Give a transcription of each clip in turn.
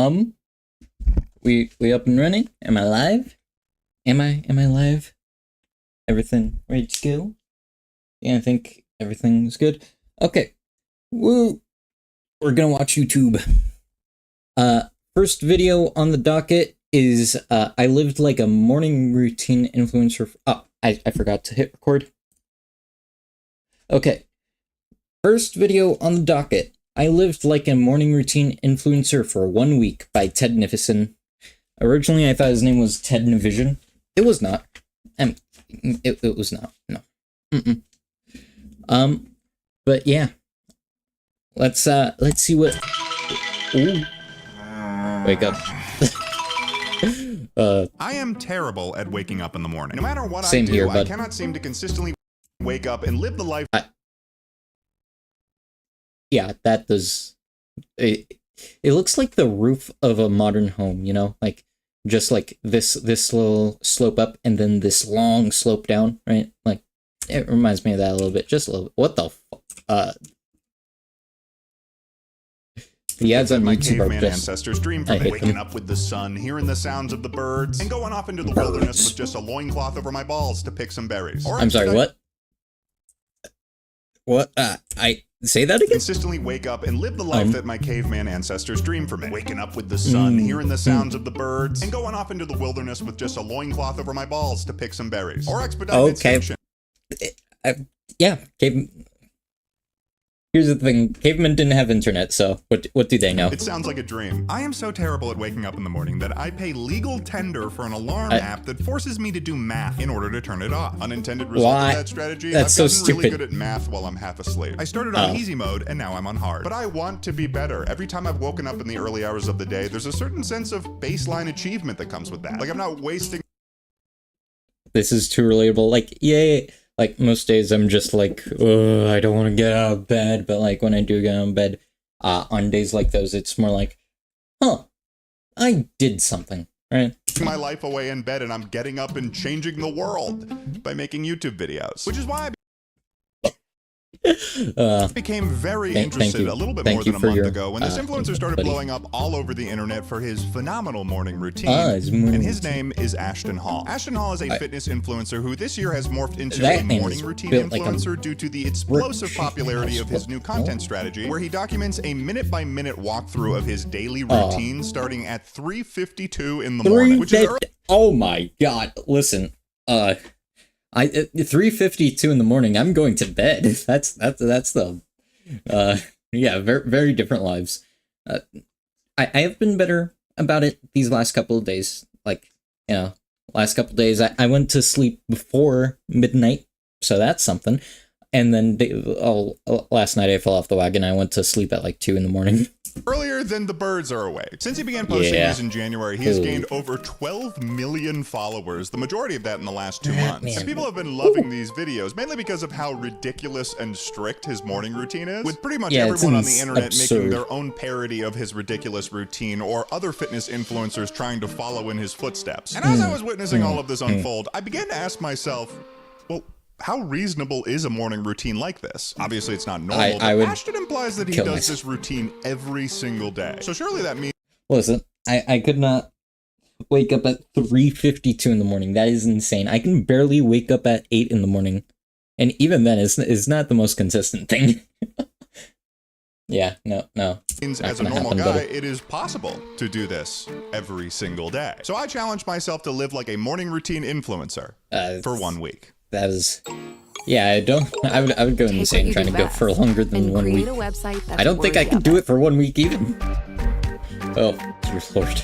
Um, we up and running? Am I live? Am I live? Everything ready to go? Yeah, I think everything's good. Okay. Woo! We're gonna watch YouTube. First video on the docket is I lived like a morning routine influencer. Oh, I forgot to hit record. Okay. First video on the docket. I lived like a morning routine influencer for 1 week by Ted Nivison. Originally, I thought his name was Ted Nivison. It was not. It was not. No. But yeah. Let's see what. Ooh. Wake up. I am terrible at waking up in the morning. No matter what Same I do, here, I cannot seem to consistently wake up and live the life. Yeah, that does. It looks like the roof of a modern home, you know, like just like this little slope up and then this long slope down, right? Like it reminds me of that a little bit, just a little bit. What the the ads on my YouTube are caveman just. ancestors dream from waking up with the sun, hearing the sounds of the birds, and going off into the wilderness with just a loincloth over my balls to pick some berries. Or I'm sorry, what? What? I say that again? Consistently wake up and live the life that my caveman ancestors dream for me. Waking up with the sun, hearing the sounds of the birds, and going off into the wilderness with just a loincloth over my balls to pick some berries. Or expedite extinction. Yeah, here's the thing, cavemen didn't have internet, so what do they know? It sounds like a dream. I am so terrible at waking up in the morning that I pay legal tender for an alarm app that forces me to do math in order to turn it off. Unintended result of that strategy, That's I've so gotten really stupid. good at math while I'm half asleep. I started on easy mode and now I'm on hard. But I want to be better. Every time I've woken up in the early hours of the day, there's a certain sense of baseline achievement that comes with that. Like I'm not wasting. This is too relatable. Like, yay. Like, most days I'm just like, I don't want to get out of bed. But, like, when I do get out of bed, on days like those, it's more like, huh, I did something, right? My life away in bed and I'm getting up and changing the world by making YouTube videos. Which is why I became very interested a little bit more than a month ago when this influencer started blowing up all over the internet for his phenomenal morning routine. And his name is Ashton Hall. Ashton Hall is a fitness influencer who this year has morphed into a morning routine influencer due to the explosive popularity of his new content strategy, where he documents a minute-by-minute walkthrough of his daily routine starting at 3:52 in the morning. Which is oh my god, listen, 3:52 in the morning, I'm going to bed. That's the yeah, very, very different lives. I have been better about it these last couple of days. Like, you know, last couple of days I went to sleep before midnight, so that's something. And then last night I fell off the wagon. I went to sleep at like 2 in the morning. Earlier than the birds are awake. Since he began posting these in January, he has gained over 12 million followers, the majority of that in the last 2 months. And people have been loving these videos, mainly because of how ridiculous and strict his morning routine is, with pretty much everyone on the internet making their own parody of his ridiculous routine, or other fitness influencers trying to follow in his footsteps. And as I was witnessing all of this unfold, I began to ask myself, well, how reasonable is a morning routine like this? Obviously, it's not normal, but Ashton implies that he does this routine every single day. So surely that means... Listen, I could not wake up at 3:52 in the morning. That is insane. I can barely wake up at 8 in the morning. And even then, it's not the most consistent thing. Yeah, no. As a normal guy, it is possible to do this every single day. So I challenged myself to live like a morning routine influencer for 1 week. That is, yeah, I would go insane trying to go for longer than 1 week. I don't think I could do it for 1 week even. Oh, dear lord.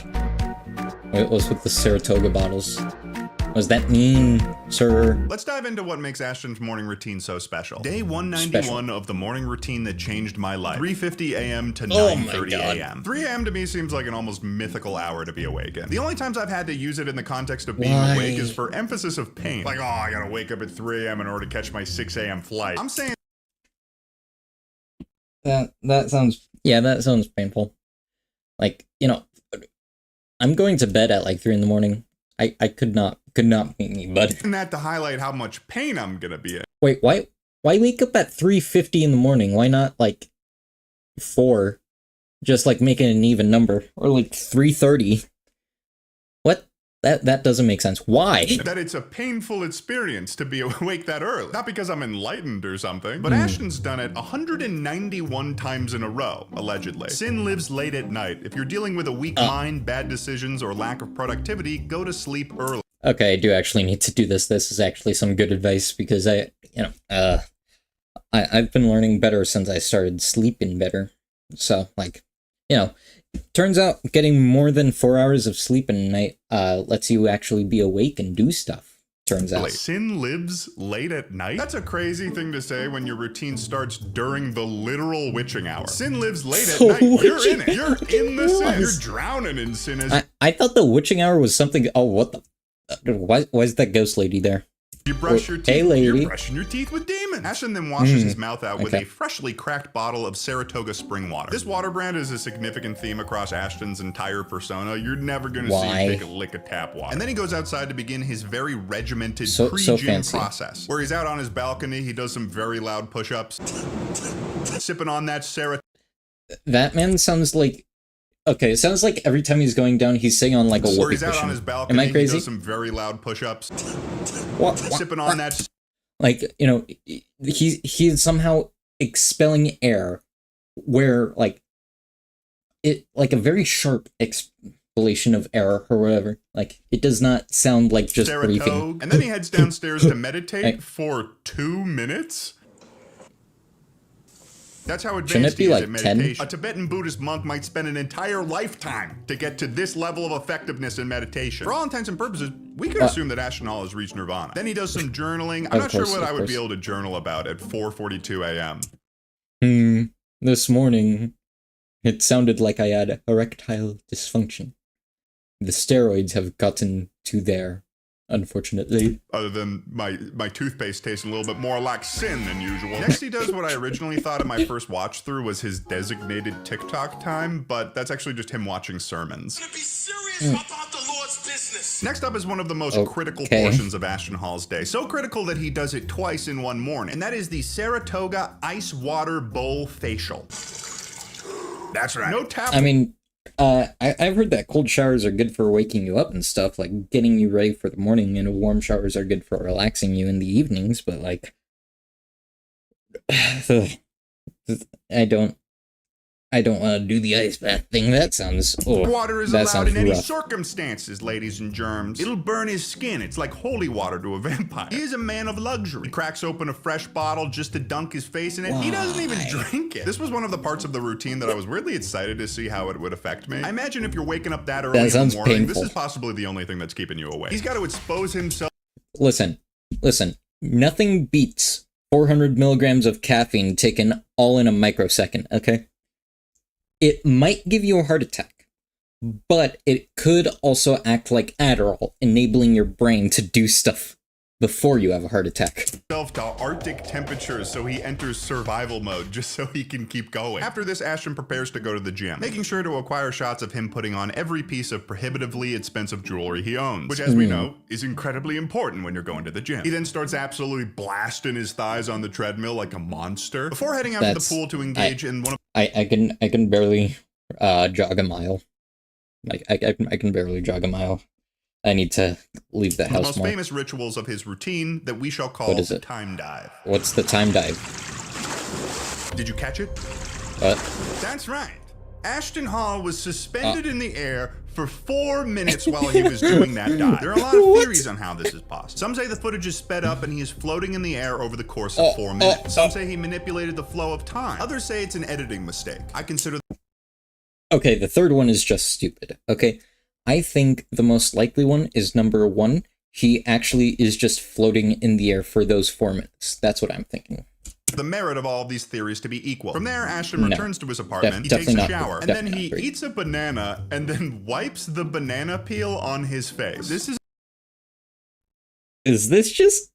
What was with the Saratoga bottles? What does that mean, sir? Let's dive into what makes Ashton's morning routine so special. Day 191 of the morning routine that changed my life. 3:50 a.m. to 9:30 a.m. 3 a.m. to me seems like an almost mythical hour to be awake in. The only times I've had to use it in the context of being awake is for emphasis of pain. Like, oh, I gotta wake up at 3 a.m. in order to catch my 6 a.m. flight. I'm saying that sounds painful. Like, you know, I'm going to bed at like 3 in the morning. I could not beat me, bud. And that to highlight how much pain I'm gonna be in. Wait, why wake up at 3:50 in the morning? Why not like 4? just like make it an even number, or like 330. What? That doesn't make sense. Why? That it's a painful experience to be awake that early. Not because I'm enlightened or something, but Ashton's done it 191 times in a row, allegedly. Sin lives late at night. If you're dealing with a weak mind, bad decisions, or lack of productivity, go to sleep early. Okay, I do actually need to do this. This is actually some good advice, because I've been learning better since I started sleeping better. So, like, turns out getting more than 4 hours of sleep a night lets you actually be awake and do stuff, turns out. Sin lives late at night? That's a crazy thing to say when your routine starts during the literal witching hour. Sin lives late at night. You're in it. You're in the sin. You're drowning in sin. I thought the witching hour was something... Oh, what the... Why is that ghost lady there? You brush your teeth. Hey, lady. You're brushing your teeth with demons. Ashton then washes his mouth out with a freshly cracked bottle of Saratoga spring water. This water brand is a significant theme across Ashton's entire persona. You're never going to see him take a lick of tap water. And then he goes outside to begin his very regimented pre-gym process. Where he's out on his balcony, he does some very loud push-ups. Sipping on that Saratoga. That man sounds like... Okay, it sounds like every time he's going down, he's sitting on like a whoopee cushion. He's out on his balcony. Am I crazy? He does some very loud push-ups. Sipping on that. Like, he's somehow expelling air where, like, a very sharp expulsion of air or whatever. Like, it does not sound like just breathing. And then he heads downstairs to meditate for 2 minutes. That's how advanced he is at meditation. A Tibetan Buddhist monk might spend an entire lifetime to get to this level of effectiveness in meditation. For all intents and purposes, we could assume that Ashton Hall has reached nirvana. Then he does some journaling. I'm not sure what I would be able to journal about at 4:42 a.m. This morning, it sounded like I had erectile dysfunction. The steroids have gotten to there, unfortunately. Other than my toothpaste tasting a little bit more like sin than usual. Next he does what I originally thought in my first watch through was his designated TikTok time, but that's actually just him watching sermons. Be serious about the Lord's business. Next up is one of the most critical portions of Ashton Hall's day. So critical that he does it twice in one morning, and that is the Saratoga Ice Water Bowl Facial. That's right. No tap. I mean, I've heard that cold showers are good for waking you up and stuff, like getting you ready for the morning, and warm showers are good for relaxing you in the evenings, but like, I don't want to do the ice bath thing. That sounds... water is allowed in any circumstances, ladies and germs. It'll burn his skin. It's like holy water to a vampire. He is a man of luxury. He cracks open a fresh bottle just to dunk his face in it. He doesn't even drink it. This was one of the parts of the routine that I was weirdly excited to see how it would affect me. I imagine if you're waking up that early in the morning, this is possibly the only thing that's keeping you awake. He's got to expose himself... Listen. Nothing beats 400 milligrams of caffeine taken all in a microsecond, okay? It might give you a heart attack, but it could also act like Adderall, enabling your brain to do stuff before you have a heart attack. To Arctic temperatures, so he enters survival mode just so he can keep going. After this, Ashton prepares to go to the gym, making sure to acquire shots of him putting on every piece of prohibitively expensive jewelry he owns, which, as we know, is incredibly important when you're going to the gym. He then starts absolutely blasting his thighs on the treadmill like a monster before heading out to the pool to engage in one of... I can barely jog a mile. Like I can barely jog a mile. I need to leave the house more. The most famous rituals of his routine that we shall call the time dive. What's the time dive? Did you catch it? What? That's right. Ashton Hall was suspended in the air for 4 minutes while he was doing that dive. There are a lot of theories on how this is possible. Some say the footage is sped up and he is floating in the air over the course of 4 minutes. Some say he manipulated the flow of time. Others say it's an editing mistake. I consider... Okay, the third one is just stupid, okay? I think the most likely one is number 1. He actually is just floating in the air for those 4 minutes. That's what I'm thinking. The merit of all of these theories to be equal. From there, Ashton returns to his apartment, he takes a shower, and then he eats a banana and then wipes the banana peel on his face. Is this just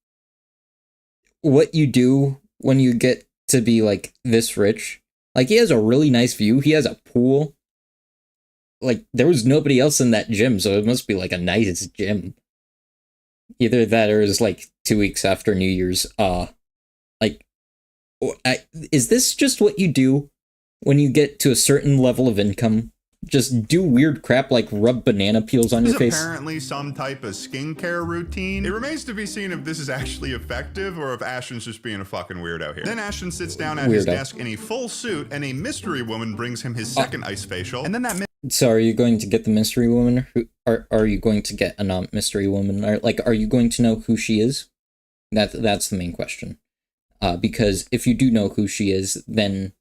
what you do when you get to be, like, this rich? Like, he has a really nice view, he has a pool. Like, there was nobody else in that gym, so it must be, like, a nice gym. Either that or it's, like, 2 weeks after New Year's. Is this just what you do when you get to a certain level of income, just do weird crap like rub banana peels on your face? Apparently some type of skincare routine. It remains to be seen if this is actually effective or if Ashton's just being a fucking weirdo here. Then Ashton sits down at his desk in a full suit and a mystery woman brings him his second ice facial. And then that So are you going to get the mystery woman? Are you going to get a non-mystery woman? Are you going to know who she is? That's the main question. Because if you do know who she is, then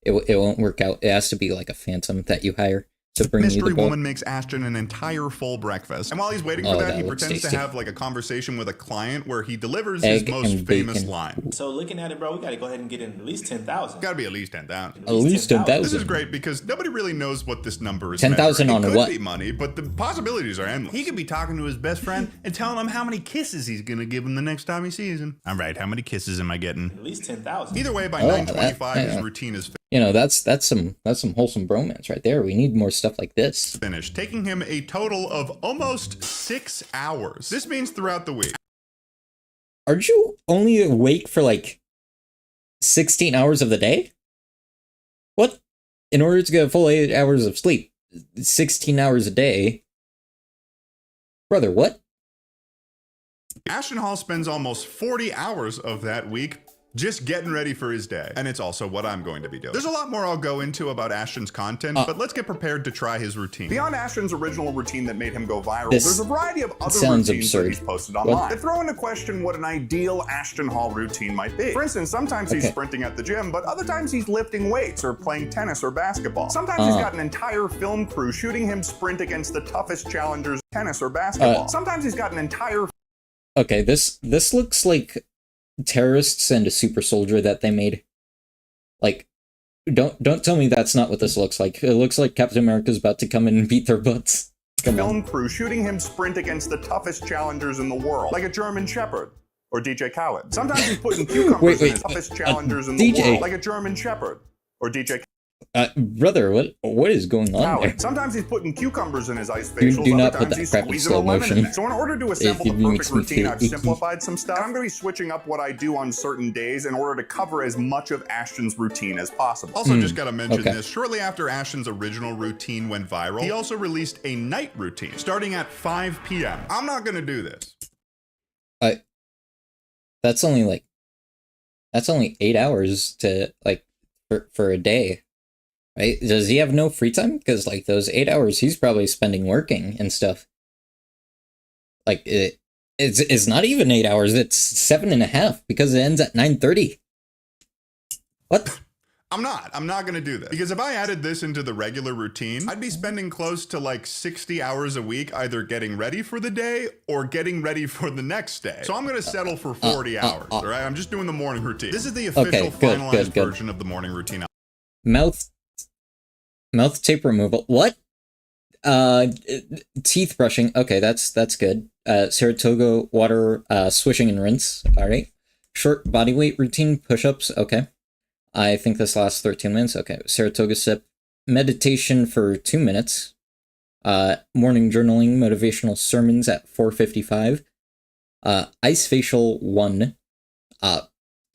it won't work out. It has to be like a phantom that you hire to bring you the mystery boat. woman makes Ashton an entire full breakfast. And while he's waiting for that, he pretends to have like a conversation with a client where he delivers his most famous line. So looking at it, bro, we got to go ahead and get in at least 10,000. Got to be at least 10,000. At least 10,000. This is great because nobody really knows what this number is. 10,000 on what? It what? could be money, but the possibilities are endless. He could be talking to his best friend and telling him how many kisses he's going to give him the next time he sees him. All right, how many kisses am I getting? At least 10,000. Either way, by 9:25, his routine is you know, that's some wholesome bromance right there. We need more stuff like this. Finished, taking him a total of almost 6 hours. This means throughout the week. Aren't you only awake for like 16 hours of the day? What? In order to get a full 8 hours of sleep, 16 hours a day? Brother, what? Ashton Hall spends almost 40 hours of that week just getting ready for his day. And it's also what I'm going to be doing. There's a lot more I'll go into about Ashton's content, but let's get prepared to try his routine. Beyond Ashton's original routine that made him go viral, there's a variety of other routines that he's posted online that throw into question what an ideal Ashton Hall routine might be. For instance, sometimes he's sprinting at the gym, but other times he's lifting weights or playing tennis or basketball. Sometimes he's got an entire film crew shooting him sprint against the toughest challengers, tennis or basketball. Sometimes he's got an entire... Okay, this looks like terrorists and a super soldier that they made. Like, don't tell me that's not what this looks like. It looks like Captain America's about to come in and beat their butts. Film crew shooting him sprint against the toughest challengers in the world, like a German Shepherd or DJ Khaled. Sometimes he's putting cucumbers in the toughest challengers in the world, like a German Shepherd or DJ. Brother, what is going on there? Sometimes he's putting cucumbers in his ice facials. Do not put that crap in slow motion. So in order to assemble the perfect routine, I've simplified some stuff. I'm going to be switching up what I do on certain days in order to cover as much of Ashton's routine as possible. Also, just got to mention this. Shortly after Ashton's original routine went viral, he also released a night routine starting at 5 p.m. I'm not going to do this. That's only 8 hours to for a day. Right? Does he have no free time? Because, like, those 8 hours he's probably spending working and stuff. Like, it's not even 8 hours, it's 7.5, because it ends at 9:30. What? I'm not gonna do this. Because if I added this into the regular routine, I'd be spending close to like 60 hours a week either getting ready for the day or getting ready for the next day. So I'm gonna settle for 40 hours, all right? I'm just doing the morning routine. This is the official finalized version of the morning routine. Mouth tape removal. What? Teeth brushing. Okay, that's good. Saratoga water, swishing and rinse. All right. Short body weight routine, push-ups. Okay. I think this lasts 13 minutes. Okay. Saratoga sip. Meditation for 2 minutes. Morning journaling, motivational sermons at 4:55. Ice facial 1.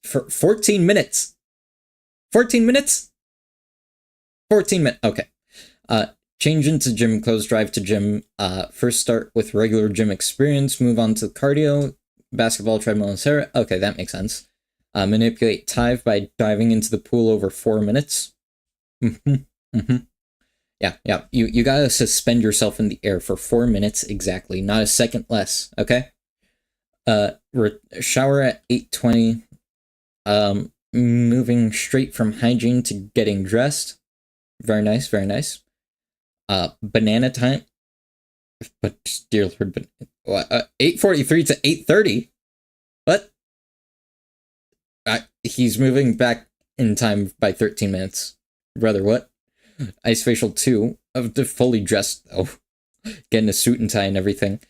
For 14 minutes. 14 minutes? 14 minutes. Okay. Change into gym clothes, drive to gym. First start with regular gym experience, move on to cardio, basketball, treadmill, etc. Okay, that makes sense. Manipulate tithe by diving into the pool over 4 minutes. Yeah. You gotta suspend yourself in the air for 4 minutes exactly, not a second less, okay? Shower at 8:20. Moving straight from hygiene to getting dressed. Very nice, very nice. Banana time. But dear Lord, 8:43 to 8:30. What? He's moving back in time by 13 minutes. Brother, what? Ice facial 2. Fully dressed though. Getting a suit and tie and everything.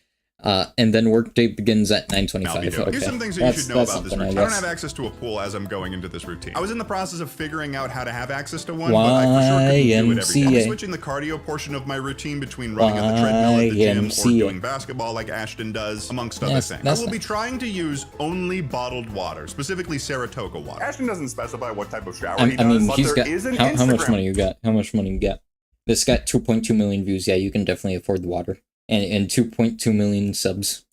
And then workday begins at 9:25. Okay. Here's some things that you should know about this routine. I don't have access to a pool as I'm going into this routine. I was in the process of figuring out how to have access to one, but I for sure couldn't do it every day. I'll be switching the cardio portion of my routine between running on the treadmill at the gym or doing basketball like Ashton does, amongst other things. I will be trying to use only bottled water, specifically Saratoga water. Ashton doesn't specify what type of shower he does, but there is an Instagram. How much money you got? How much money you got? This got 2.2 million views. Yeah, you can definitely afford the water. And 2.2 million subs.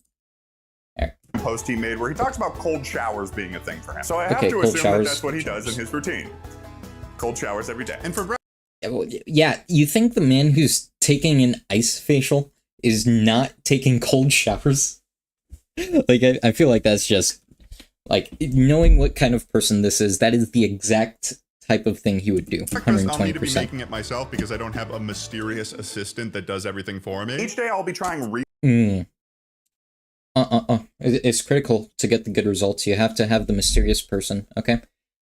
Post he made where he talks about cold showers being a thing for him. So I have to assume that that's what he does in his routine. Cold showers every day. And for yeah, you think the man who's taking an ice facial is not taking cold showers? Like, I feel like that's just, like, knowing what kind of person this is, that is the exact type of thing he would do. 120%. I'll need to be making it myself because I don't have a mysterious assistant that does everything for me. Each day I'll be trying It's critical to get the good results. You have to have the mysterious person, okay?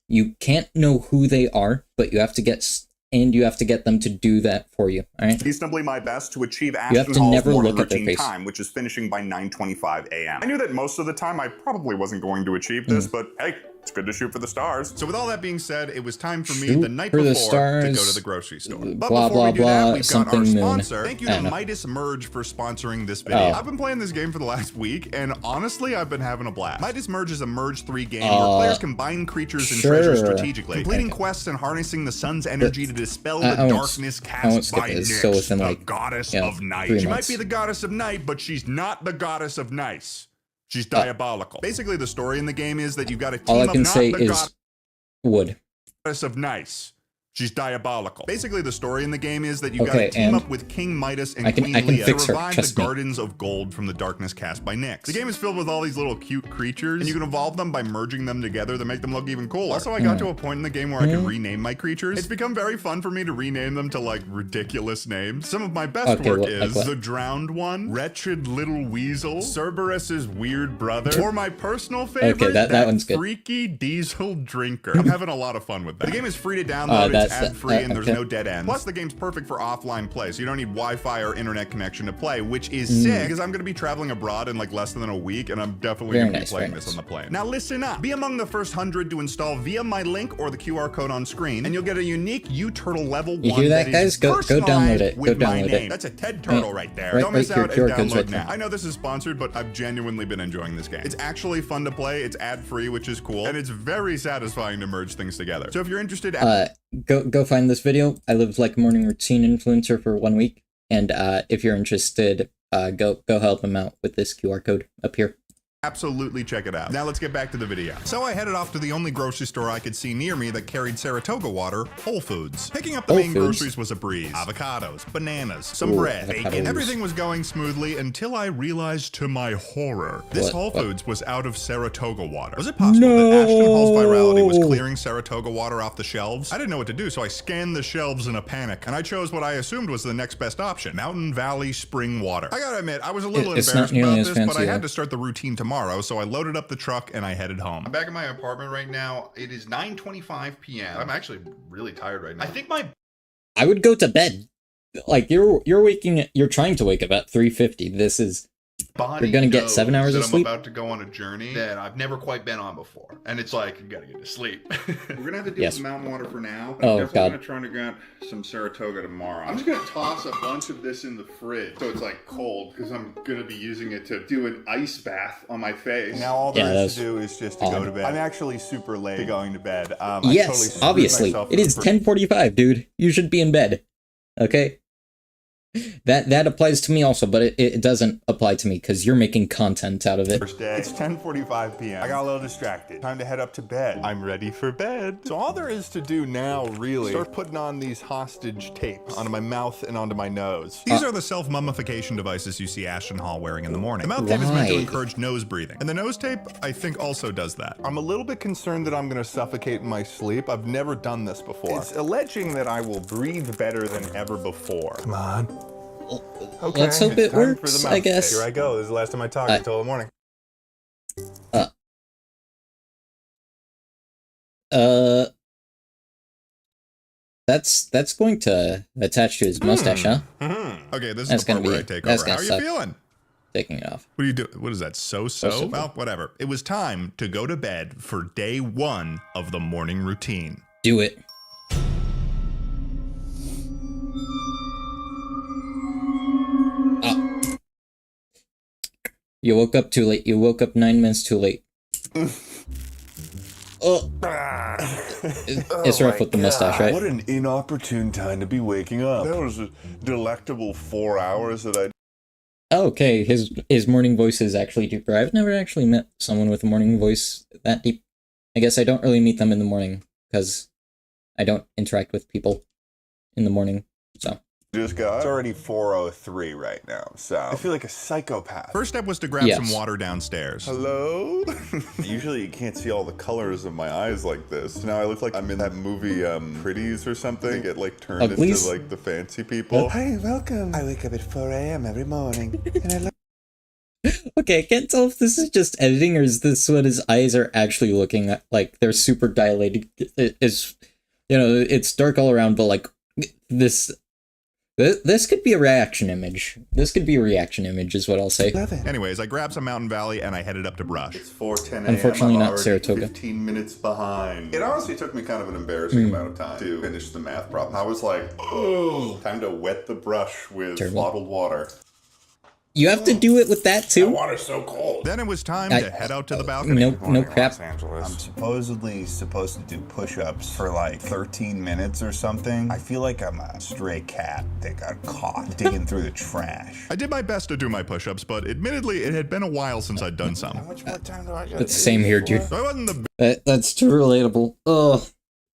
You can't know who they are, but you have to get them to do that for you, all right? Reasonably my best to achieve Ashton Hall's morning routine time, which is finishing by 9:25 a.m. I knew that most of the time I probably wasn't going to achieve this, but hey, it's good to shoot for the stars. So with all that being said, it was time for me the night before to go to the grocery store. But before we do that, we've got our sponsor. Thank you to Midas Merge for sponsoring this video. I've been playing this game for the last week, and honestly, I've been having a blast. Midas Merge is a Merge 3 game where players combine creatures and treasures strategically, completing quests and harnessing the sun's energy to dispel the darkness cast by Nyx, the goddess of night. She might be the goddess of night, but she's not the goddess of nice. She's diabolical. Basically, the story in the game is that you got a team of not the goddess of nice. She's diabolical. Basically, the story in the game is that you got to team up with King Midas and Queen Leah to revive the Gardens of Gold from the darkness cast by Nyx. The game is filled with all these little cute creatures, and you can evolve them by merging them together to make them look even cooler. Also, I got to a point in the game where I can rename my creatures. It's become very fun for me to rename them to, like, ridiculous names. Some of my best work is the Drowned One, Wretched Little Weasel, Cerberus's Weird Brother, or my personal favorite, that one's good. Freaky Diesel Drinker. I'm having a lot of fun with that. The game is free to download. It's ad-free and there's no dead ends. Plus, the game's perfect for offline play, so you don't need Wi-Fi or internet connection to play, which is sick because I'm going to be traveling abroad in like less than a week, and I'm definitely going to be playing this on the plane. Now listen up. Be among the first 100 to install via my link or the QR code on screen, and you'll get a unique U-Turtle level 1 hear that, guys? Go download it. Go download it. That's a Ted Turtle right there. Don't miss out and download now. I know this is sponsored, but I've genuinely been enjoying this game. It's actually fun to play. It's ad-free, which is cool, and it's very satisfying to merge things together. So if you're interested, go find this video. I lived like a morning routine influencer for 1 week, and if you're interested, go help him out with this QR code up here. Absolutely check it out. Now let's get back to the video. So I headed off to the only grocery store I could see near me that carried Saratoga water, Whole Foods. Picking up the main groceries was a breeze. Avocados, bananas, some bread, bacon. Everything was going smoothly until I realized to my horror, this Whole Foods was out of Saratoga water. Was it possible that Ashton Hall's virality was clearing Saratoga water off the shelves? I didn't know what to do, so I scanned the shelves in a panic, and I chose what I assumed was the next best option, Mountain Valley Spring Water. I gotta admit, I was a little embarrassed about this, but I had to start the routine tomorrow, so I loaded up the truck and I headed home. I'm back in my apartment right now. It is 9:25 p.m. I'm actually really tired right now. I would go to bed. Like you're trying to wake up at 3:50. This is you're gonna get 7 hours of sleep. I'm about to go on a journey that I've never quite been on before, and it's like you gotta get to sleep. We're gonna have to deal with mountain water for now. But I'm definitely gonna try to get some Saratoga tomorrow. I'm just gonna toss a bunch of this in the fridge so it's like cold because I'm gonna be using it to do an ice bath on my face. Now all there is to do is just to go to bed. I'm actually super late to going to bed. Yes, obviously it is 10:45, dude. You should be in bed. Okay. That applies to me also, but it doesn't apply to me because you're making content out of it. First day. It's 10:45 p.m. I got a little distracted. Time to head up to bed. I'm ready for bed. So all there is to do now, really, start putting on these hostage tapes onto my mouth and onto my nose. These are the self-mummification devices you see Ashton Hall wearing in the morning. The mouth tape is meant to encourage nose breathing, and the nose tape, I think, also does that. I'm a little bit concerned that I'm going to suffocate in my sleep. I've never done this before. It's alleging that I will breathe better than ever before. Come on. Okay, let's hope it works, I guess. Here I go. This is the last time I talk until the morning. That's going to attach to his mustache, huh? Okay, this is the part where I take over. How are you feeling? taking it off. What do you do? What is that? So? So? Well, whatever. It was time to go to bed for day 1 of the morning routine. Do it. You woke up too late. You woke up 9 minutes too late. Oh. It's rough with the mustache, right? What an inopportune time to be waking up. That was a delectable 4 hours that I... Oh, okay, his morning voice is actually deeper. I've never actually met someone with a morning voice that deep. I guess I don't really meet them in the morning, because I don't interact with people in the morning, so... Just got. It's already 4:03 right now, so I feel like a psychopath. First step was to grab some water downstairs. Hello? Usually you can't see all the colors of my eyes like this. Now I look like I'm in that movie Pretties or something. Get like turned into like the fancy people. Hi, welcome. I wake up at 4 a.m. every morning and I Okay, I can't tell if this is just editing or is this what his eyes are actually looking at. Like, they're super dilated. It's, you know, it's dark all around, but like, this could be a reaction image. This could be a reaction image is what I'll say. Anyways, I grabbed some Mountain Valley and I headed up to brush. It's 4:10 a.m. Unfortunately, I'm not already Saratoga. 15 minutes behind. It honestly took me kind of an embarrassing amount of time to finish the math problem. I was like, oh, time to wet the brush with bottled water. You have to do it with that too? The water's so cold. Then it was time to head out to the balcony. No crap. I'm supposedly supposed to do push-ups for like 13 minutes or something. I feel like I'm a stray cat that got caught digging through the trash. I did my best to do my push-ups, but admittedly, it had been a while since I'd done some. How much more time do I got? It's the same here, dude. So I wasn't the That's too relatable. Oh,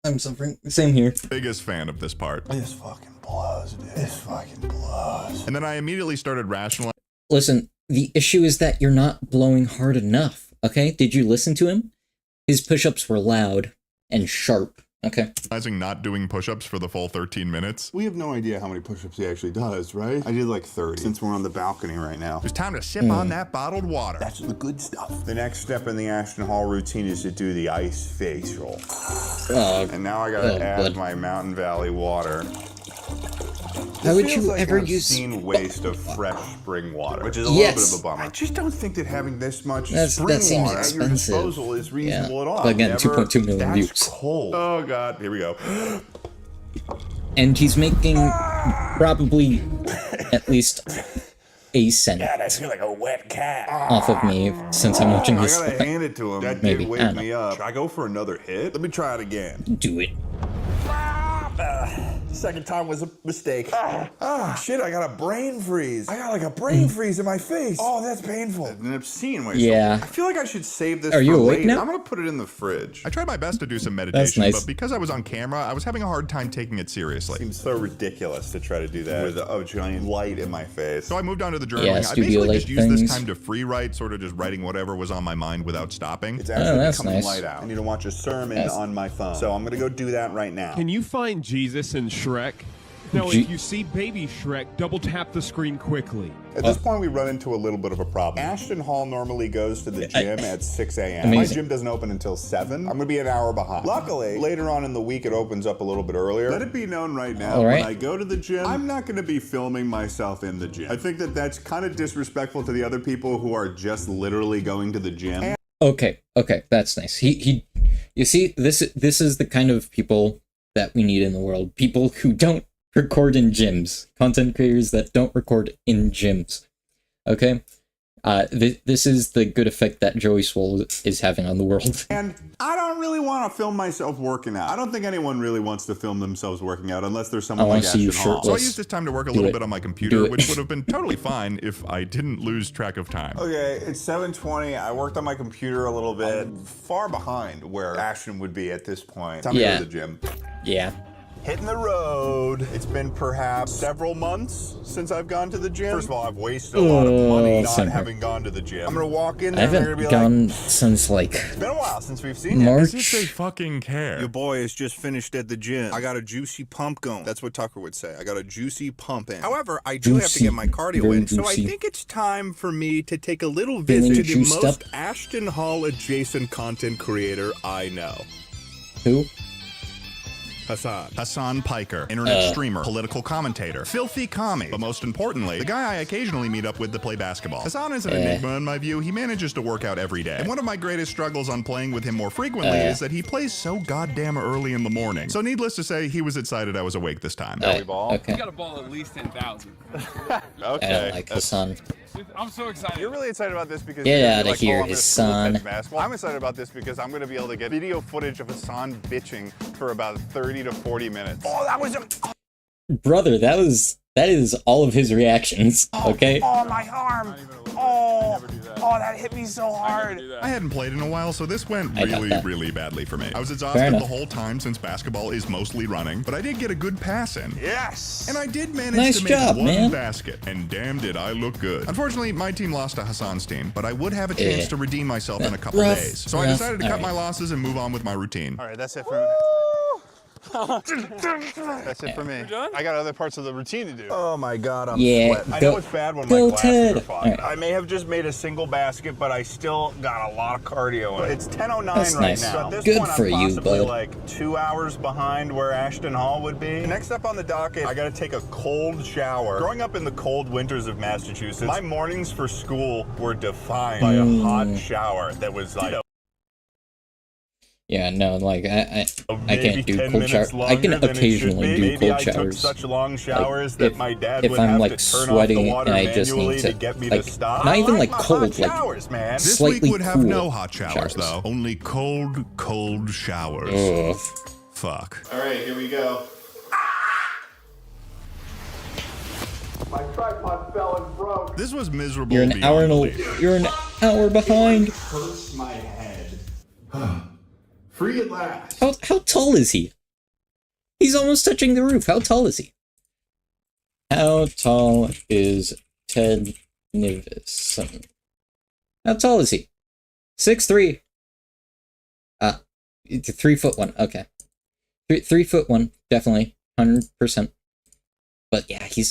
I'm suffering. Same here. biggest fan of this part. This fucking blows, dude. This fucking blows. And then I immediately started rationalizing. Listen, the issue is that you're not blowing hard enough, okay? Did you listen to him? His push-ups were loud and sharp, okay? Not doing push-ups for the full 13 minutes. We have no idea how many push-ups he actually does, right? I did like 30 since we're on the balcony right now. It was time to sip on that bottled water. That's the good stuff. The next step in the Ashton Hall routine is to do the ice facial. And now I gotta add my Mountain Valley water. How would you ever use obscene waste of fresh spring water, which is a little bit of a bummer. I just don't think that having this much spring water at your disposal is reasonable at all. But again, 2.2 million views. That's cold. Oh god, here we go. And he's making probably at least a cent I feel like a wet cat. off of me since I'm watching this. I gotta hand it to him. That Maybe. did wake me up. Should I go for another hit? Let me try it again. Do it. Second time was a mistake. Shit, I got a brain freeze. I got like a brain freeze in my face. Oh, that's painful. An obscene way. Yeah. I feel like I should save this Are for you awake later. now? I'm gonna put it in the fridge. I tried my best to do some meditation, nice. but because I was on camera, I was having a hard time taking it seriously. Seems so ridiculous to try to do that with a giant light in my face. So I moved on to the journaling. Yeah, I studio basically light just used this things. time to free write, sort of just writing whatever was on my mind without stopping. It's actually that's becoming nice. light out. I need to watch a sermon on my phone. So I'm gonna go do that right now. Can you find Jesus in Shrek? Now, if you see Baby Shrek, double tap the screen quickly. At this point, we run into a little bit of a problem. Ashton Hall normally goes to the gym at 6 a.m. My gym doesn't open until 7. I'm gonna be an hour behind. Luckily, later on in the week, it opens up a little bit earlier. Let it be known right now, when I go to the gym, I'm not gonna be filming myself in the gym. I think that that's kind of disrespectful to the other people who are just literally going to the gym. Okay, that's nice. You see, this is the kind of people that we need in the world. People who don't record in gyms. Content creators that don't record in gyms. Okay? This is the good effect that Joey Swole is having on the world. And I don't really want to film myself working out. I don't think anyone really wants to film themselves working out unless there's someone like Ashton Hall. So I used this time to work a little bit on my computer, which would have been totally fine if I didn't lose track of time. Okay, it's 7:20. I worked on my computer a little bit. I'm far behind where Ashton would be at this point. Time to go to the gym. Yeah. Hitting the road. It's been perhaps several months since I've gone to the gym. First of all, I've wasted a lot of money not having gone to the gym. I'm gonna walk in there I haven't and be gone like, since like it's been a while since we've seen March. it. As if they fucking care. Your boy has just finished at the gym. I got a juicy pump going. That's what Tucker would say. I got a juicy pump in. However, I do have to get my cardio in, so I think it's time for me to take a little visit to the most Ashton Hall adjacent content creator I know. Who? Hassan Piker, internet streamer, political commentator, filthy commie, but most importantly, the guy I occasionally meet up with to play basketball. Hassan is an enigma in my view. He manages to work out every day. And one of my greatest struggles on playing with him more frequently is that he plays so goddamn early in the morning. So needless to say, he was excited I was awake this time. Ball? Okay. You got a ball at least 10,000. Okay. I don't like Hassan. I'm so excited. You're really excited about this because Get you're out of like, here, oh, I'm gonna Hassan. play basketball. I'm excited about this because I'm going to be able to get video footage of Hassan bitching for about 30 to 40 minutes. Oh, that was Brother, that is all of his reactions, okay? Oh, my arm. Oh, that hit me so hard. I hadn't played in a while, so this went I got really, that. really badly for me. I was Fair exhausted enough. the whole time since basketball is mostly running, but I did get a good pass in. Yes. And I did manage Nice to make job, one man. basket, and damn did I look good. Unfortunately, my team lost to Hassan's team, but I would have a chance to redeem myself in a couple Rough, days. So I rough. decided to cut my Alright. losses and move on with my routine. All right, that's it for me. That's it for me. I got other parts of the routine to do. Oh my God, I'm Yeah, sweating. I go- know it's bad when go my glasses Ted. are fogging. Alright. I may have just made a single basket, but I still got a lot of cardio in it. It's 10:09 That's right nice. now. So at this Good point, for I'm you, possibly bud. like 2 hours behind where Ashton Hall would be. Next up on the docket, I gotta take a cold shower. Growing up in the cold winters of Massachusetts, my mornings for school were defined by a hot shower that was like Yeah, no, like I maybe can't do 10 cold showers. minutes I can longer than it should occasionally be. do Maybe cold I took showers. such long showers Like, that if- my dad if would I'm, have like, to turn sweaty off the water and I just manually need to to, get me like, to stop. not even, I like, my hot cold, like, showers, man. This Slightly week would have cool no hot showers, showers. though. Only cold showers. Ugh. Fuck. All right, here we go. My tripod fell and broke. This was miserable. You're an beyond hour belief. you're an hour behind. Hurts my head. Free at last. How tall is he? He's almost touching the roof. How tall is he? How tall is Ted Nivison? How tall is he? 6'3". 3'1". Okay. 3'1", definitely. 100%. But yeah, he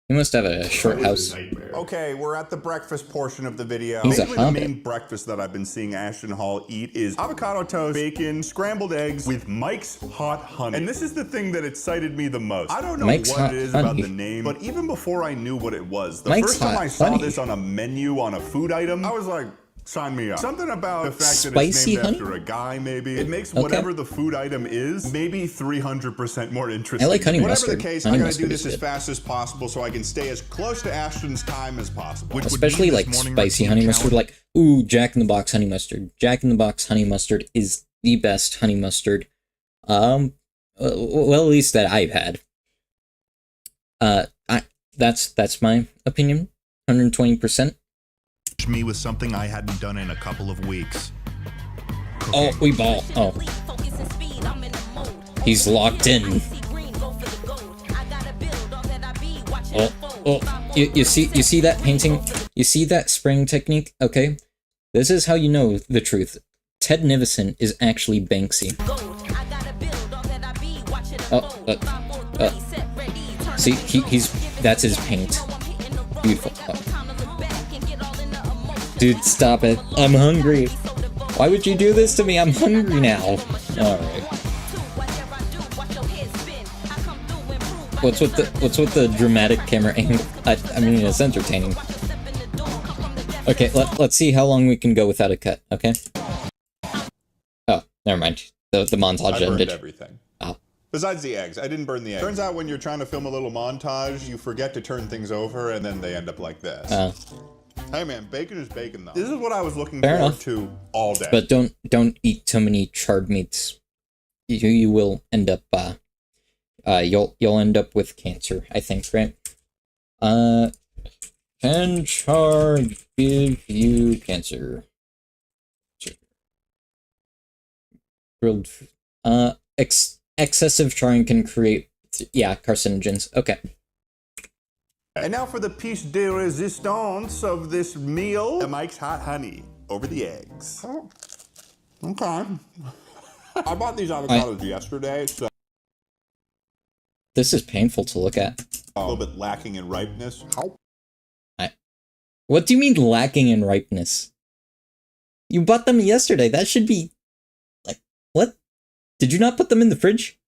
must have a short house. Okay, we're at the breakfast portion of the video. He's a Basically, the hobbit. main breakfast that I've been seeing Ashton Hall eat is avocado toast, bacon, scrambled eggs with Mike's Hot Honey. And this is the thing that excited me the most. I don't know Mike's what Hot it is about Honey. the name, but even before I knew what it was, the Mike's first time Hot I saw Honey. this on a menu on a food item, I was like, sign me up. Something about the fact that it's Spicy named honey? after a guy, maybe. It makes Okay. whatever the food item is, maybe 300% more interesting. I like honey Whatever mustard. the case, Honey I gotta mustard do this is as good. fast as possible so I can stay as close to Ashton's time as possible. Which would Especially be this like morning spicy routine honey mustard, challenge. like, ooh, Jack in the Box honey mustard. Jack in the Box honey mustard is the best honey mustard. Well, at least that I've had. That's my opinion. 120%. Me with something I hadn't done in a couple of weeks. Oh, we ball. Oh, he's locked in. Oh, you see that painting? You see that spraying technique? Okay, this is how you know the truth. Ted Nivison is actually Banksy. See, that's his paint. Beautiful. Oh. Dude, stop it. I'm hungry. Why would you do this to me? I'm hungry now. Alright. What's with the dramatic camera angle? I mean, it's entertaining. Okay, let's see how long we can go without a cut, okay? Oh, never mind. The montage I burned ended. everything. Oh. Besides the eggs, I didn't burn the eggs. Turns out when you're trying to film a little montage, you forget to turn things over, and then they end up like this. Hey man, bacon is bacon though. This is what I was looking Fair forward enough. to all day. But don't eat too many charred meats. You will end up you'll end up with cancer, I think, right? Can char give you cancer? Grilled excessive charring can create carcinogens. Okay. And now for the piece de resistance of this meal, Mike's Hot Honey over the eggs. Oh, okay. I bought these avocados yesterday, so This is painful to look at. a little bit lacking in ripeness. What do you mean lacking in ripeness? You bought them yesterday. That should be... Like, what? Did you not put them in the fridge?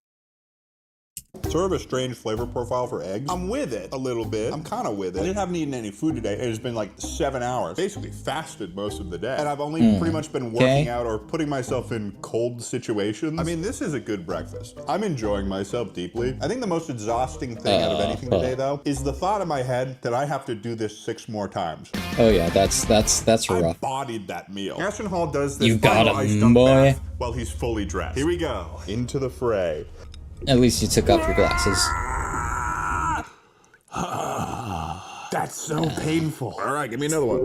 Sort of a strange flavor profile for eggs. I'm with it a little bit. I'm kind of with it. I haven't eaten any food today. It has been like 7 hours. Basically fasted most of the day. And I've only pretty much been working out or putting myself in cold situations. I mean, this is a good breakfast. I'm enjoying myself deeply. I think the most exhausting thing out of anything today, though, is the thought in my head that I have to do this 6 more times. Oh yeah, that's rough. I bodied that meal. Ashton Hall does this You got final him, ice dunk boy. bath while he's fully dressed. Here we go. Into the fray. At least you took off your glasses. That's so painful. All right, give me another one.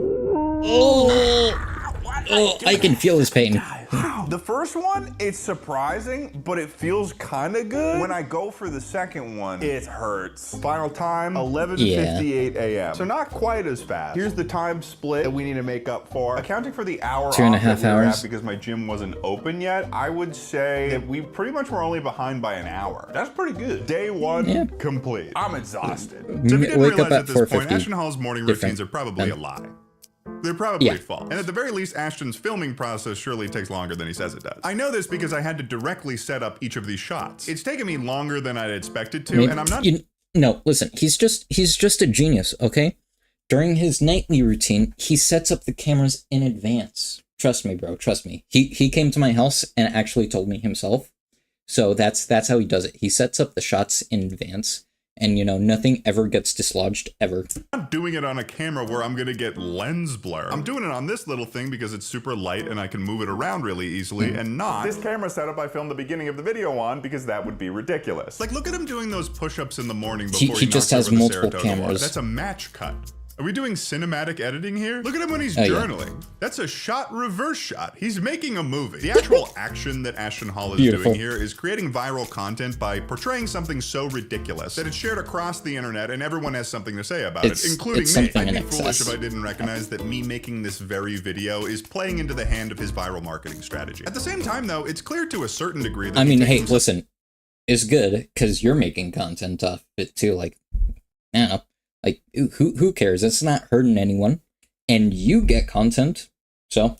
Oh, I can feel his pain. The first one, it's surprising, but it feels kind of good. When I go for the second one, it hurts. Final time, 11:58 a.m. So not quite as fast. Here's the time split that we need to make up for. Accounting for the hour 2.5 hours because my gym wasn't open yet, I would say that we pretty much were only behind by an hour. That's pretty good. Day 1 complete. I'm exhausted. So if you didn't Wake up realize at at this point, 4:50. Ashton Hall's morning routines are probably a lie. They're probably false. And at the very least, Ashton's filming process surely takes longer than he says it does. I know this because I had to directly set up each of these shots. It's taken me longer than I'd expected to, and I'm not... No, listen, he's just a genius, okay? During his nightly routine, he sets up the cameras in advance. Trust me, bro, trust me. He came to my house and actually told me himself. So that's how he does it. He sets up the shots in advance. And, you know, nothing ever gets dislodged, ever. I'm not doing it on a camera where I'm gonna get lens blur. I'm doing it on this little thing because it's super light and I can move it around really easily and not... This camera setup I filmed the beginning of the video on because that would be ridiculous. Like, look at him doing those push-ups in the morning before he just has multiple cameras. That's a match cut. Are we doing cinematic editing here? Look at him when he's journaling. Yeah. That's a shot reverse shot. He's making a movie. The actual action that Ashton Hall is doing here is creating viral content by portraying something so ridiculous that it's shared across the internet and everyone has something to say about it, including me. I'd be foolish if I didn't recognize that me making this very video is playing into the hand of his viral marketing strategy. At the same time, though, it's clear to a certain degree that... I mean, hey, listen, it's good because you're making content off it too. Like, I don't know. Like, who cares? It's not hurting anyone. And you get content, so...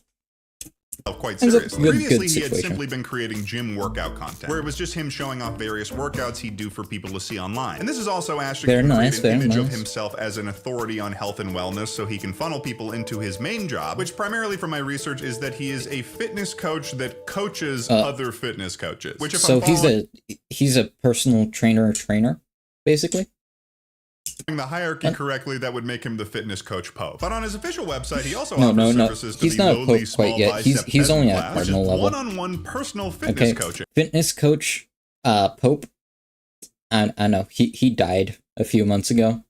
Quite serious. Previously, he had simply been creating gym workout content, where it was just him showing off various workouts he'd do for people to see online. And this is also Ashton creating an image of himself as an authority on health and wellness so he can funnel people into his main job, which primarily from my research is that he is a fitness coach that coaches other fitness coaches. Which if so he's a personal trainer, basically? The hierarchy correctly, that would make him the fitness coach Pope. But on his official website, he also offers services to the lowly small bicep he's only at cardinal level. One-on-one personal fitness coaching. Fitness coach Pope. I know he died a few months ago,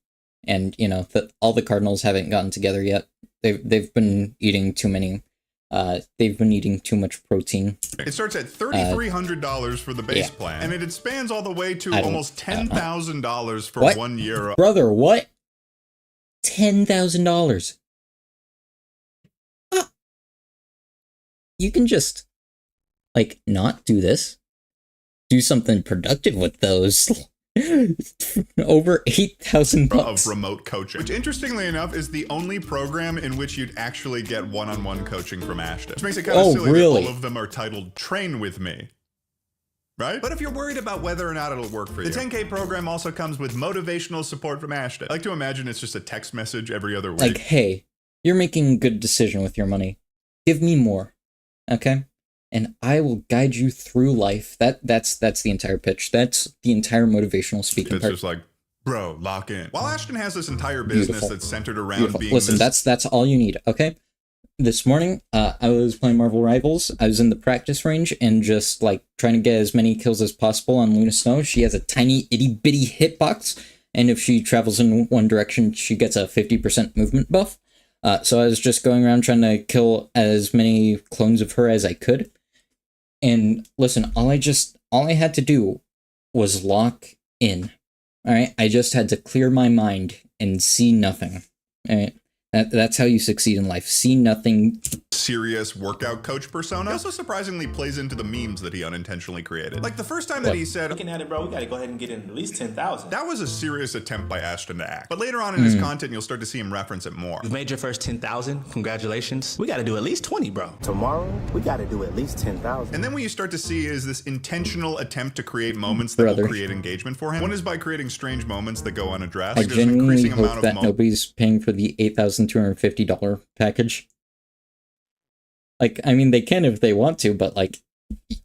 and you know that all the Cardinals haven't gotten together yet. They've been eating too many. They've been eating too much protein. It starts at $3,300 for the base plan, and it expands all the way to almost $10,000 for 1 year. Brother, what? $10,000. You can just, like, not do this. Do something productive with those. Over $8,000 of remote coaching, which interestingly enough is the only program in which you'd actually get one-on-one coaching from Ashton, which makes it kind of silly that all of them are titled Train With Me, right? But if you're worried about whether or not it'll work for you, the 10K program also comes with motivational support from Ashton. I like to imagine it's just a text message every other week. Like, hey, you're making a good decision with your money. Give me more, okay? And I will guide you through life. That's the entire pitch. That's the entire motivational speaking part. It's just like, bro, lock in. While Ashton has this entire business that's centered around being Listen, that's all you need, okay? This morning, I was playing Marvel Rivals. I was in the practice range and just, like, trying to get as many kills as possible on Luna Snow. She has a tiny, itty-bitty hitbox, and if she travels in one direction, she gets a 50% movement buff. So I was just going around trying to kill as many clones of her as I could. And listen, all I had to do was lock in. All right, I just had to clear my mind and see nothing. All right, That's how you succeed in life. See nothing. Serious workout coach persona. He also surprisingly plays into the memes that he unintentionally created. Like the first time that he said, looking at it, bro, we gotta go ahead and get in at least 10,000. That was a serious attempt by Ashton to act. But later on in his content, you'll start to see him reference it more. You've made your first 10,000. Congratulations. We gotta do at least 20, bro. Tomorrow, we gotta do at least 10,000. And then what you start to see is this intentional attempt to create moments that will create engagement for him. One is by creating strange moments that go unaddressed. I Like there's an genuinely increasing amount hope of that nobody's paying for the $8,250 package. Like, I mean, they can if they want to, but like,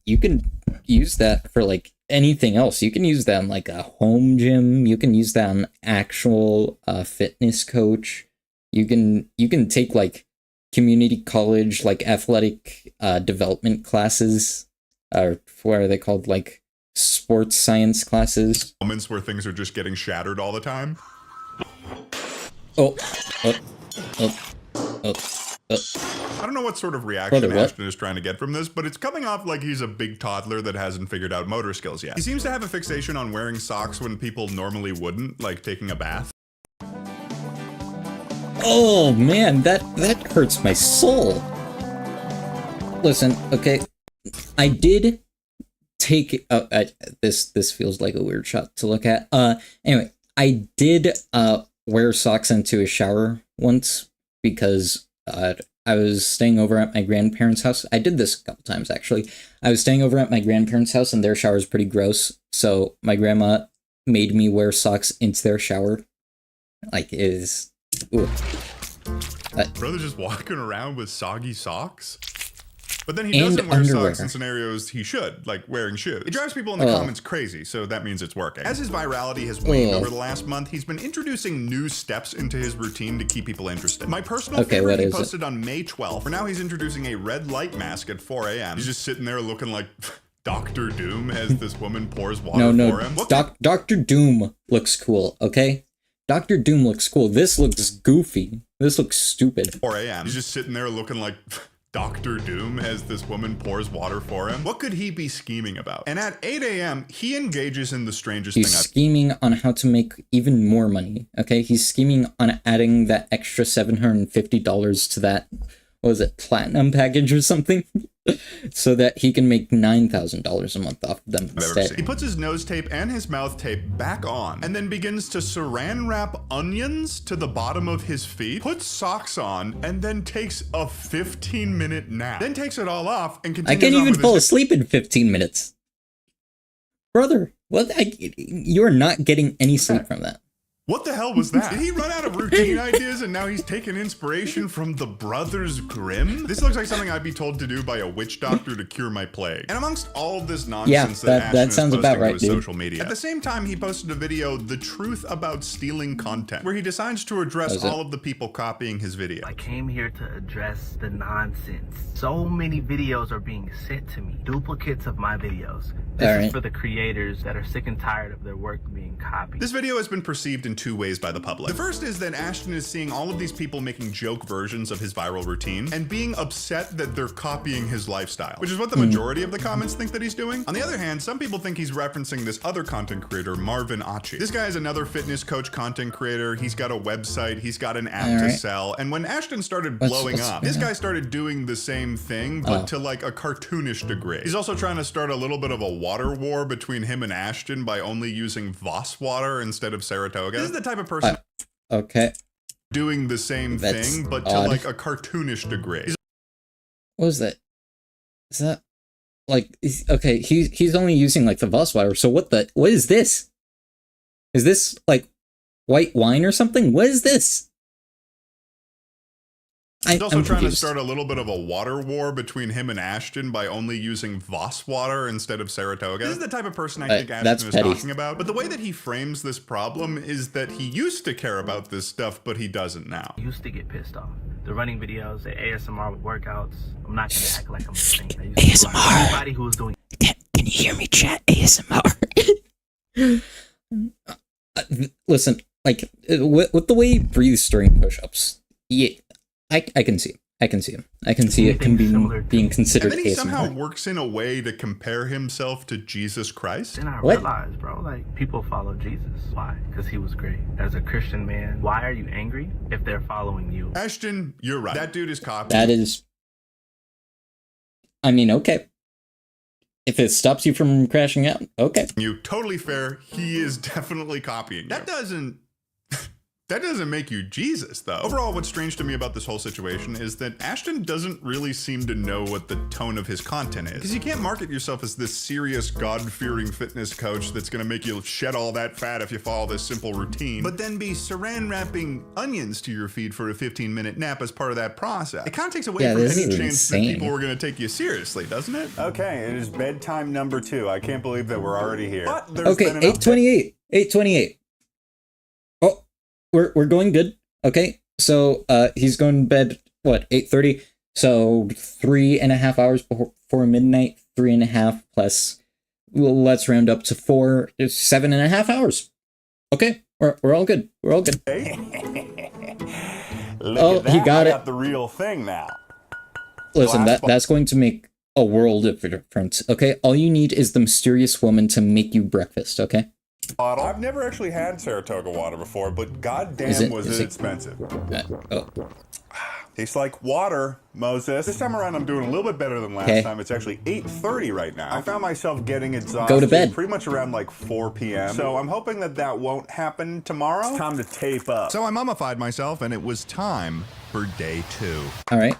you can use that for like anything else. You can use that on like a home gym. You can use that on actual fitness coach. You can take like community college, like athletic development classes, or what are they called? Like sports science classes. Moments where things are just getting shattered all the time. I don't know what sort of reaction Ashton is trying to get from this, but it's coming off like he's a big toddler that hasn't figured out motor skills yet. He seems to have a fixation on wearing socks when people normally wouldn't, like taking a bath. Oh man, that hurts my soul. Listen, okay, I did take this feels like a weird shot to look at. Anyway, I did wear socks into a shower once because I was staying over at my grandparents' house. I did this a couple times, actually. I was staying over at my grandparents' house, and their shower is pretty gross. So my grandma made me wear socks into their shower. Like, it is... Brother's just walking around with soggy socks? But then he doesn't wear socks in scenarios he should, like wearing shoes. It drives people in the comments crazy, so that means it's working. As his virality has waned over the last month, he's been introducing new steps into his routine to keep people interested. My personal favorite he posted on May 12th. For now, he's introducing a red light mask at 4 a.m. He's just sitting there looking like Dr. Doom as this woman pours water for him. Dr. Doom looks cool, okay? Dr. Doom looks cool. This looks goofy. This looks stupid. 4 a.m. He's just sitting there looking like Dr. Doom as this woman pours water for him. What could he be scheming about? And at 8 a.m., he engages in the strangest thing. He's scheming on how to make even more money, okay? He's scheming on adding that extra $750 to that, what was it, platinum package or something? So that he can make $9,000 a month off of them instead. He puts his nose tape and his mouth tape back on and then begins to saran wrap onions to the bottom of his feet, puts socks on, and then takes a 15-minute nap. Then takes it all off and continues. I can't even fall asleep in 15 minutes. Brother, you're not getting any sleep from that. What the hell was that? Did he run out of routine ideas and now he's taking inspiration from the Brothers Grimm? This looks like something I'd be told to do by a witch doctor to cure my plague. And amongst all of this nonsense that sounds about right, to his social media. At the same time, he posted a video, The Truth About Stealing Content, where he decides to address all of the people copying his video. I came here to address the nonsense. So many videos are being sent to me, duplicates of my videos. This is for the creators that are sick and tired of their work being copied. This video has been perceived in two ways by the public. The first is that Ashton is seeing all of these people making joke versions of his viral routine and being upset that they're copying his lifestyle, which is what the majority of the comments think that he's doing. On the other hand, some people think he's referencing this other content creator, Marvin Achi. This guy is another fitness coach content creator. He's got a website, he's got an app to sell. And when Ashton started blowing up, this guy started doing the same thing, but to like a cartoonish degree. He's also trying to start a little bit of a water war between him and Ashton by only using Voss water instead of Saratoga. This is the type of person doing the same thing, but to like a cartoonish degree. What is that? Is that like okay? He's only using like the Voss water. So what is this? Is this like white wine or something? What is this? He's also trying to start a little bit of a water war between him and Ashton by only using Voss water instead of Saratoga. This is the type of person I think Ashton is talking about. But the way that he frames this problem is that he used to care about this stuff, but he doesn't now. I used to get pissed off. The running videos, the ASMR with workouts. I'm not going to act like I'm insane. ASMR. Anybody who was doing... Can you hear me chat ASMR? Listen, like, with the way he breathes during push-ups, yeah. I can see. I can see him. I can see it can be being considered. And then he somehow ASMR. works in a way to compare himself to Jesus Christ. Then I What? realized, bro, like, people follow Jesus. Why? Because he was great. As a Christian man, why are you angry if they're following you? Ashton, you're right. That dude is copying. That is. I mean, okay. If it stops you from crashing out, okay. You totally fair. He is definitely copying. That doesn't make you Jesus, though. Overall, what's strange to me about this whole situation is that Ashton doesn't really seem to know what the tone of his content is. Because you can't market yourself as this serious, God-fearing fitness coach that's gonna make you shed all that fat if you follow this simple routine, but then be saran wrapping onions to your feed for a 15-minute nap as part of that process. It kind of takes away from this any is chance that insane. people were gonna take you seriously, doesn't it? Okay, it is bedtime number 2. I can't believe that we're already here. But there's Okay, been an update. 8:28. 8:28. Oh, we're going good. Okay, so he's going to bed, what, 8:30? So 3.5 hours before midnight, 3.5 plus, well, let's round up to 4, 7.5 hours. Okay, we're all good. We're all good. Look at that. He got I it. got the real thing now. Listen, that's going to make a world of difference, okay? All you need is the mysterious woman to make you breakfast, okay? Bottle. I've never actually had Saratoga water before, but goddamn Is was it it expensive. Oh, Tastes like water, Moses. This time around, I'm doing a little bit better than last Okay. time. It's actually 8:30 right now. I found myself getting exhausted Go to bed. pretty much around like 4 p.m. So I'm hoping that won't happen tomorrow. It's time to tape up. So I mummified myself, and it was time for day 2. all right,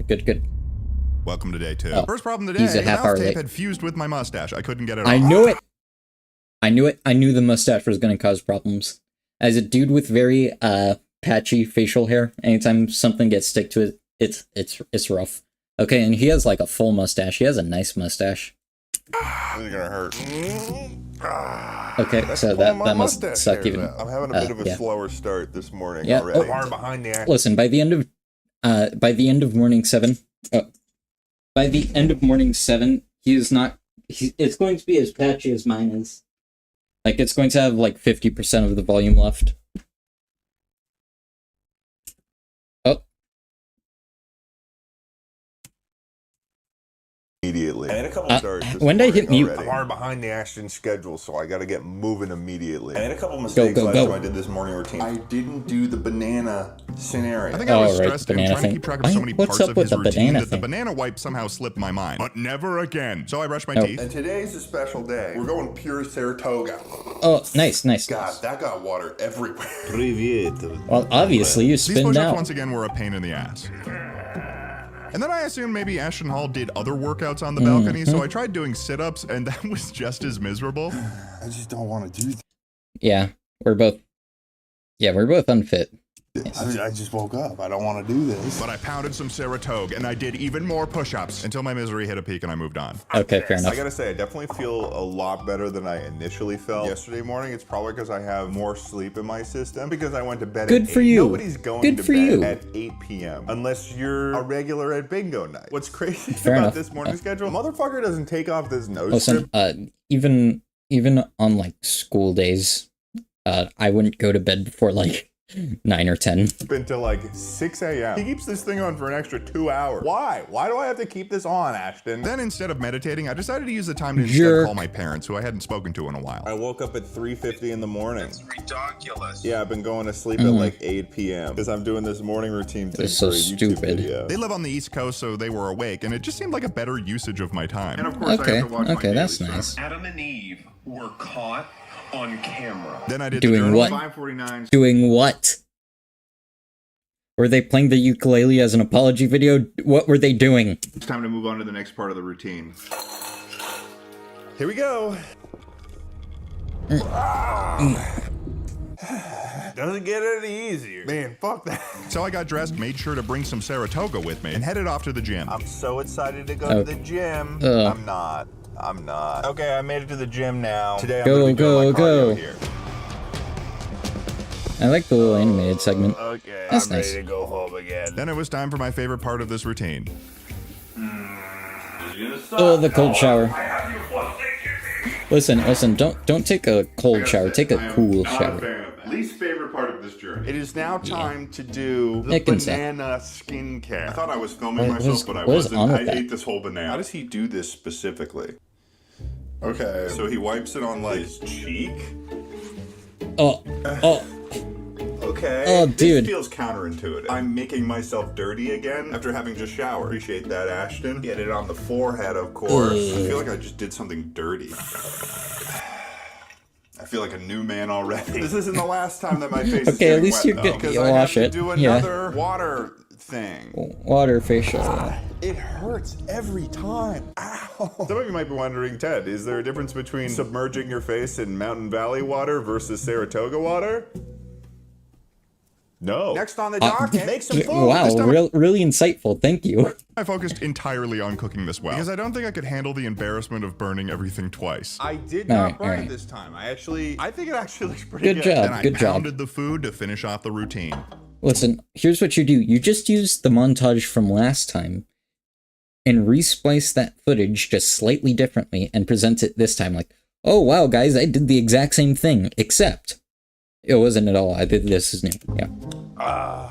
good. Welcome to day 2. Oh, First problem today, he's a the half mouth hour tape late. had fused with my mustache. I couldn't get it off. I knew it. I knew the mustache was going to cause problems. As a dude with very patchy facial hair, anytime something gets stick to it, it's rough. Okay, and he has like a full mustache. He has a nice mustache. This is gonna hurt. Okay, so that must mustache suck hairs even. out. I'm having a bit of a yeah. slower start this morning Yeah, already. oh. Far behind the act. Listen, by the end of morning 7, by the end of morning 7, it's going to be as patchy as mine is. Like, it's going to have like 50% of the volume left. Oh, Immediately. I had a couple starts this when did I hit morning mute? already. I'm hard behind the Ashton schedule, so I got to get moving immediately. I had a couple mistakes go, last go. time I did this morning routine. I didn't do the banana scenario. I think I was Oh, right, stressed and banana trying to thing. keep track of so many What's parts up of with his the routine banana that the thing? banana wipe somehow slipped my mind. But never again. So I brushed my Oh. teeth. And today's a special day. We're going pure Saratoga. oh, nice. God, that got water everywhere. Well, obviously you These spinned push-ups out. once again were a pain in the ass. And then I assumed maybe Ashton Hall did other workouts on the balcony, so I tried doing sit-ups, and that was just as miserable. I just don't want to do this. Yeah, we're both unfit. I just woke up. I don't want to do this. But I pounded some Saratoga, and I did even more push-ups until my misery hit a peak and I moved on. Okay, fair enough. I gotta say, I definitely feel a lot better than I initially felt yesterday morning. It's probably because I have more sleep in my system because I went to bed Good at for 8. you. Nobody's going Good to for bed you. at 8 p.m. unless you're a regular at bingo night. What's crazy Fair about enough. this morning schedule? Motherfucker doesn't take off this nose Listen, strip. even on like school days, I wouldn't go to bed before like 9 or 10. Until like 6 a.m. He keeps this thing on for an extra 2 hours. Why? Why do I have to keep this on, Ashton? Then instead of meditating, I decided to use the time to instead Jerk. call my parents, who I hadn't spoken to in a while. I woke up at 3:50 in the morning. It's ridiculous. Yeah, I've been going to sleep at like 8 p.m. because I'm doing this morning routine thing That's so for a YouTube stupid. video. They live on the East Coast, so they were awake, and it just seemed like a better usage of my time. And of course, I Okay, have to watch my okay, that's daily nice. Adam and Eve were caught on camera. Then I did Doing the what? journaling. 5:49. Doing what? Were they playing the ukulele as an apology video? What were they doing? It's time to move on to the next part of the routine. Here we go. Doesn't get any easier. Man, fuck that. So I got dressed, made sure to bring some Saratoga with me, and headed off to the gym. I'm so excited to go Oh. to the gym. Ugh. I'm not. Okay, I made it to the gym now. Today I'm Go, gonna be doing my go, cardio go. here. I like the little animated segment. Okay, That's I'm nice. ready to go home again. Then it was time for my favorite part of this routine. Oh, the cold shower. Listen, don't take a cold shower. Take a cool shower. Least favorite part of this journey. It is now time to do the banana skincare. I thought I was filming myself, but I wasn't. I ate this whole banana. How does he do this specifically? Okay, so he wipes it on like his cheek. Okay. Oh, dude. This feels counterintuitive. I'm making myself dirty again after having just showered. Appreciate that, Ashton. Get it on the forehead, of course. I feel like I just did something dirty. I feel like a new man already. This isn't the last time that my face is at least wet, you're good. Because You I wash have it. to do another water thing. Water facial. It hurts every time. Ow. Some of you might be wondering, Ted, is there a difference between submerging your face in Mountain Valley water versus Saratoga water? No. Next on the docket, make some food. Wow, really insightful. Thank you. I focused entirely on cooking this well because I don't think I could handle the embarrassment of burning everything twice. I did not burn it this time. I think it actually looks pretty good. Good job. And I pounded the food to finish off the routine. Listen, here's what you do. You just use the montage from last time and resplice that footage just slightly differently and present it this time like, oh wow, guys, I did the exact same thing, except it wasn't at all. I did this is new. Yeah.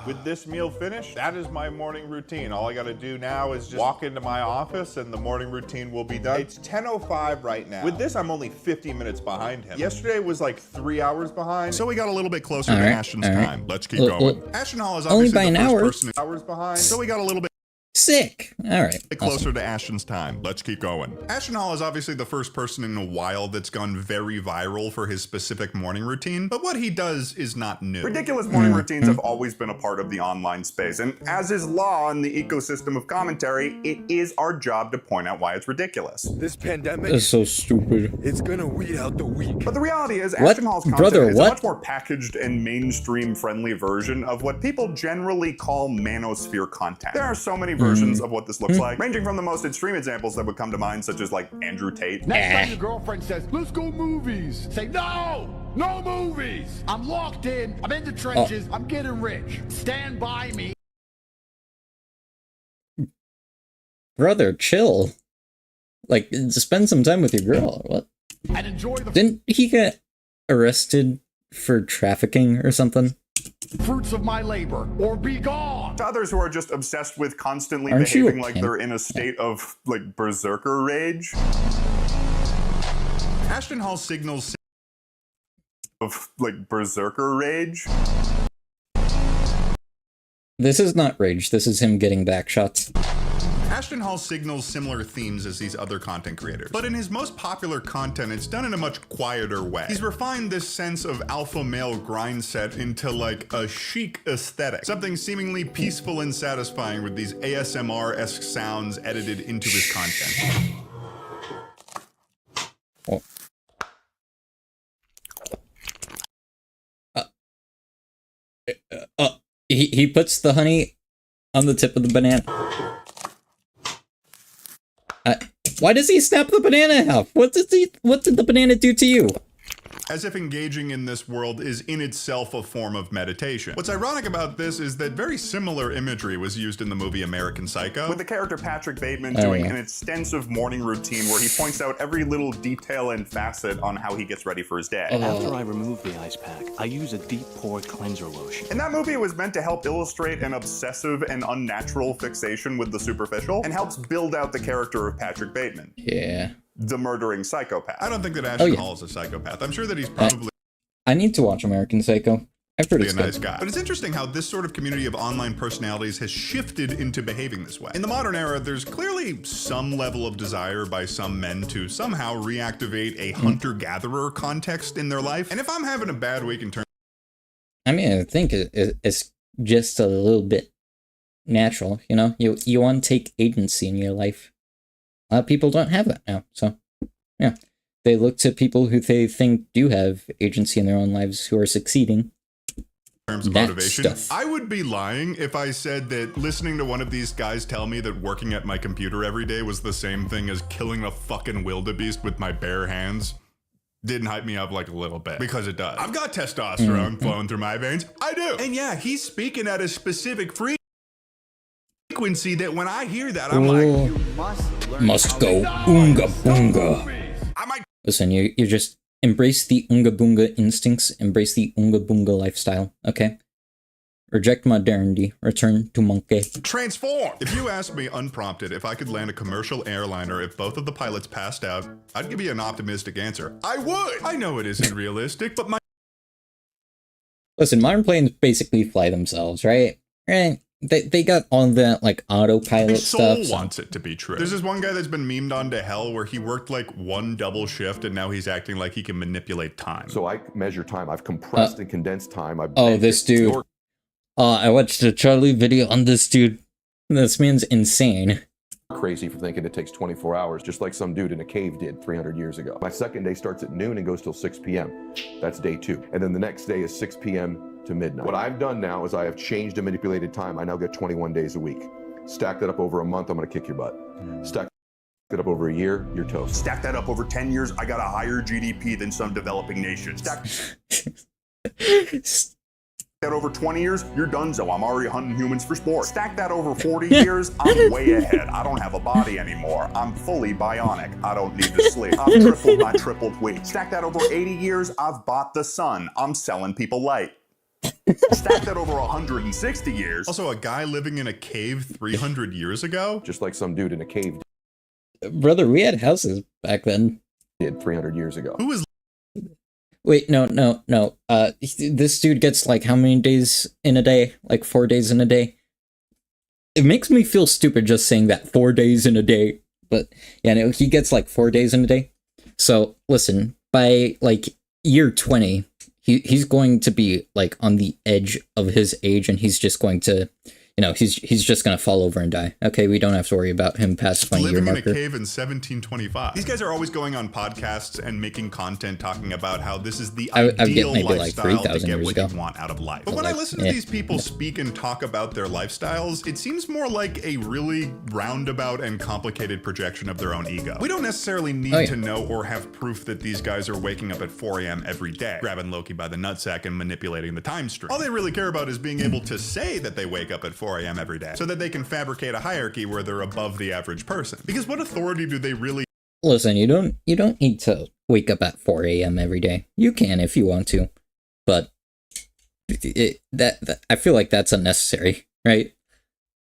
With this meal finished, that is my morning routine. All I gotta do now is just walk into my office and the morning routine will be done. It's 10:05 right now. With this, I'm only 50 minutes behind him. Yesterday was like 3 hours behind. So we got a little bit closer to Ashton's time. Let's keep going. Ashton Hall is obviously only by an hour. Hours behind. So we got a little bit Sick. All right. Closer to Ashton's time. Let's keep going. Ashton Hall is obviously the first person in a while that's gone very viral for his specific morning routine, but what he does is not new. Ridiculous morning routines have always been a part of the online space, and as is law in the ecosystem of commentary, it is our job to point out why it's ridiculous. This pandemic is so stupid. It's gonna weed out the weak. But the reality is, Ashton Hall's content is a much more packaged and mainstream-friendly version of what people generally call manosphere content. There are so many versions of what this looks like, ranging from the most extreme examples that would come to mind, such as like Andrew Tate. Next time your girlfriend says, let's go movies, say, no movies. I'm locked in, I'm in the trenches, I'm getting rich. Stand by me. Brother, chill. Like, spend some time with your girl. What? And enjoy the Didn't he get arrested for trafficking or something? Fruits of my labor, or be gone. To others who are just obsessed with constantly behaving like they're in a state of like berserker rage. Ashton Hall signals of like berserker rage. This is not rage. This is him getting back shots. Ashton Hall signals similar themes as these other content creators, but in his most popular content, it's done in a much quieter way. He's refined this sense of alpha male grind set into like a chic aesthetic, something seemingly peaceful and satisfying with these ASMR-esque sounds edited into his content. He puts the honey on the tip of the banana. Why does he snap the banana in half? What did the banana do to you? As if engaging in this world is in itself a form of meditation. What's ironic about this is that very similar imagery was used in the movie American Psycho, with the character Patrick Bateman doing an extensive morning routine where he points out every little detail and facet on how he gets ready for his day. After I remove the ice pack, I use a deep pore cleanser lotion. In that movie, it was meant to help illustrate an obsessive and unnatural fixation with the superficial, and helps build out the character of Patrick Bateman. Yeah. The murdering psychopath. I don't think that Ashton Hall is a psychopath. I'm sure that he's probably I need to watch American Psycho. I've heard it's a nice guy. But it's interesting how this sort of community of online personalities has shifted into behaving this way. In the modern era, there's clearly some level of desire by some men to somehow reactivate a hunter-gatherer context in their life. And if I'm having a bad week in terms, I mean, I think it's just a little bit natural, you know? You want to take agency in your life. A lot of people don't have that now, so yeah. They look to people who they think do have agency in their own lives who are succeeding. In terms of motivation, I would be lying if I said that listening to one of these guys tell me that working at my computer every day was the same thing as killing a fucking wildebeest with my bare hands. Didn't hype me up like a little bit, because it does. I've got testosterone flowing through my veins. I do. And yeah, he's speaking at a specific frequency that when I hear that, I'm like, you must go oonga boonga. Listen, you're just Embrace the Unga Boonga instincts. Embrace the Unga Boonga lifestyle, okay? Reject modernity. Return to monkey. Transform! If you asked me unprompted if I could land a commercial airliner if both of the pilots passed out, I'd give you an optimistic answer. I would! I know it isn't realistic, but my... Listen, modern planes basically fly themselves, right? Right? They got all that, like, autopilot stuff. My soul wants it to be true. There's this one guy that's been memed on to hell where he worked, like, one double shift and now he's acting like he can manipulate time. So I measure time. I've compressed and condensed time. This dude. I watched a Charlie video on this dude. This man's insane. Crazy for thinking it takes 24 hours, just like some dude in a cave did 300 years ago. My second day starts at noon and goes till 6 p.m. That's day 2. And then the next day is 6 p.m. to midnight. What I've done now is I have changed and manipulated time. I now get 21 days a week. Stack that up over a month, I'm gonna kick your butt. Stack that up over a year, you're toast. Stack that up over 10 years, I got a higher GDP than some developing nations. Stack that over 20 years, you're donezo. I'm already hunting humans for sport. Stack that over 40 years, I'm way ahead. I don't have a body anymore. I'm fully bionic. I don't need to sleep. I've tripled my tripled weight. Stack that over 80 years, I've bought the sun. I'm selling people light. Stack that over 160 years. Also, a guy living in a cave 300 years ago? Just like some dude in a cave. Brother, we had houses back then. Did 300 years ago. Who was... Wait, no. This dude gets, like, how many days in a day? Like, 4 days in a day? It makes me feel stupid just saying that, 4 days in a day. But, yeah, no, he gets, like, 4 days in a day. So, listen, by, like, year 20... He's going to be, like, on the edge of his age, and he's just going to, you know, he's just going to fall over and die. Okay, we don't have to worry about him past 20-year marker. Living in a cave in 1725. These guys are always going on podcasts and making content talking about how this is the ideal lifestyle to get what you want out of life. But when I listen to these people speak and talk about their lifestyles, it seems more like a really roundabout and complicated projection of their own ego. We don't necessarily need to know or have proof that these guys are waking up at 4 a.m. every day, grabbing Loki by the nutsack and manipulating the time stream. All they really care about is being able to say that they wake up at 4 a.m. every day, so that they can fabricate a hierarchy where they're above the average person. Because what authority do they really... Listen, you don't need to wake up at 4 a.m. every day. You can if you want to, but I feel like that's unnecessary, right?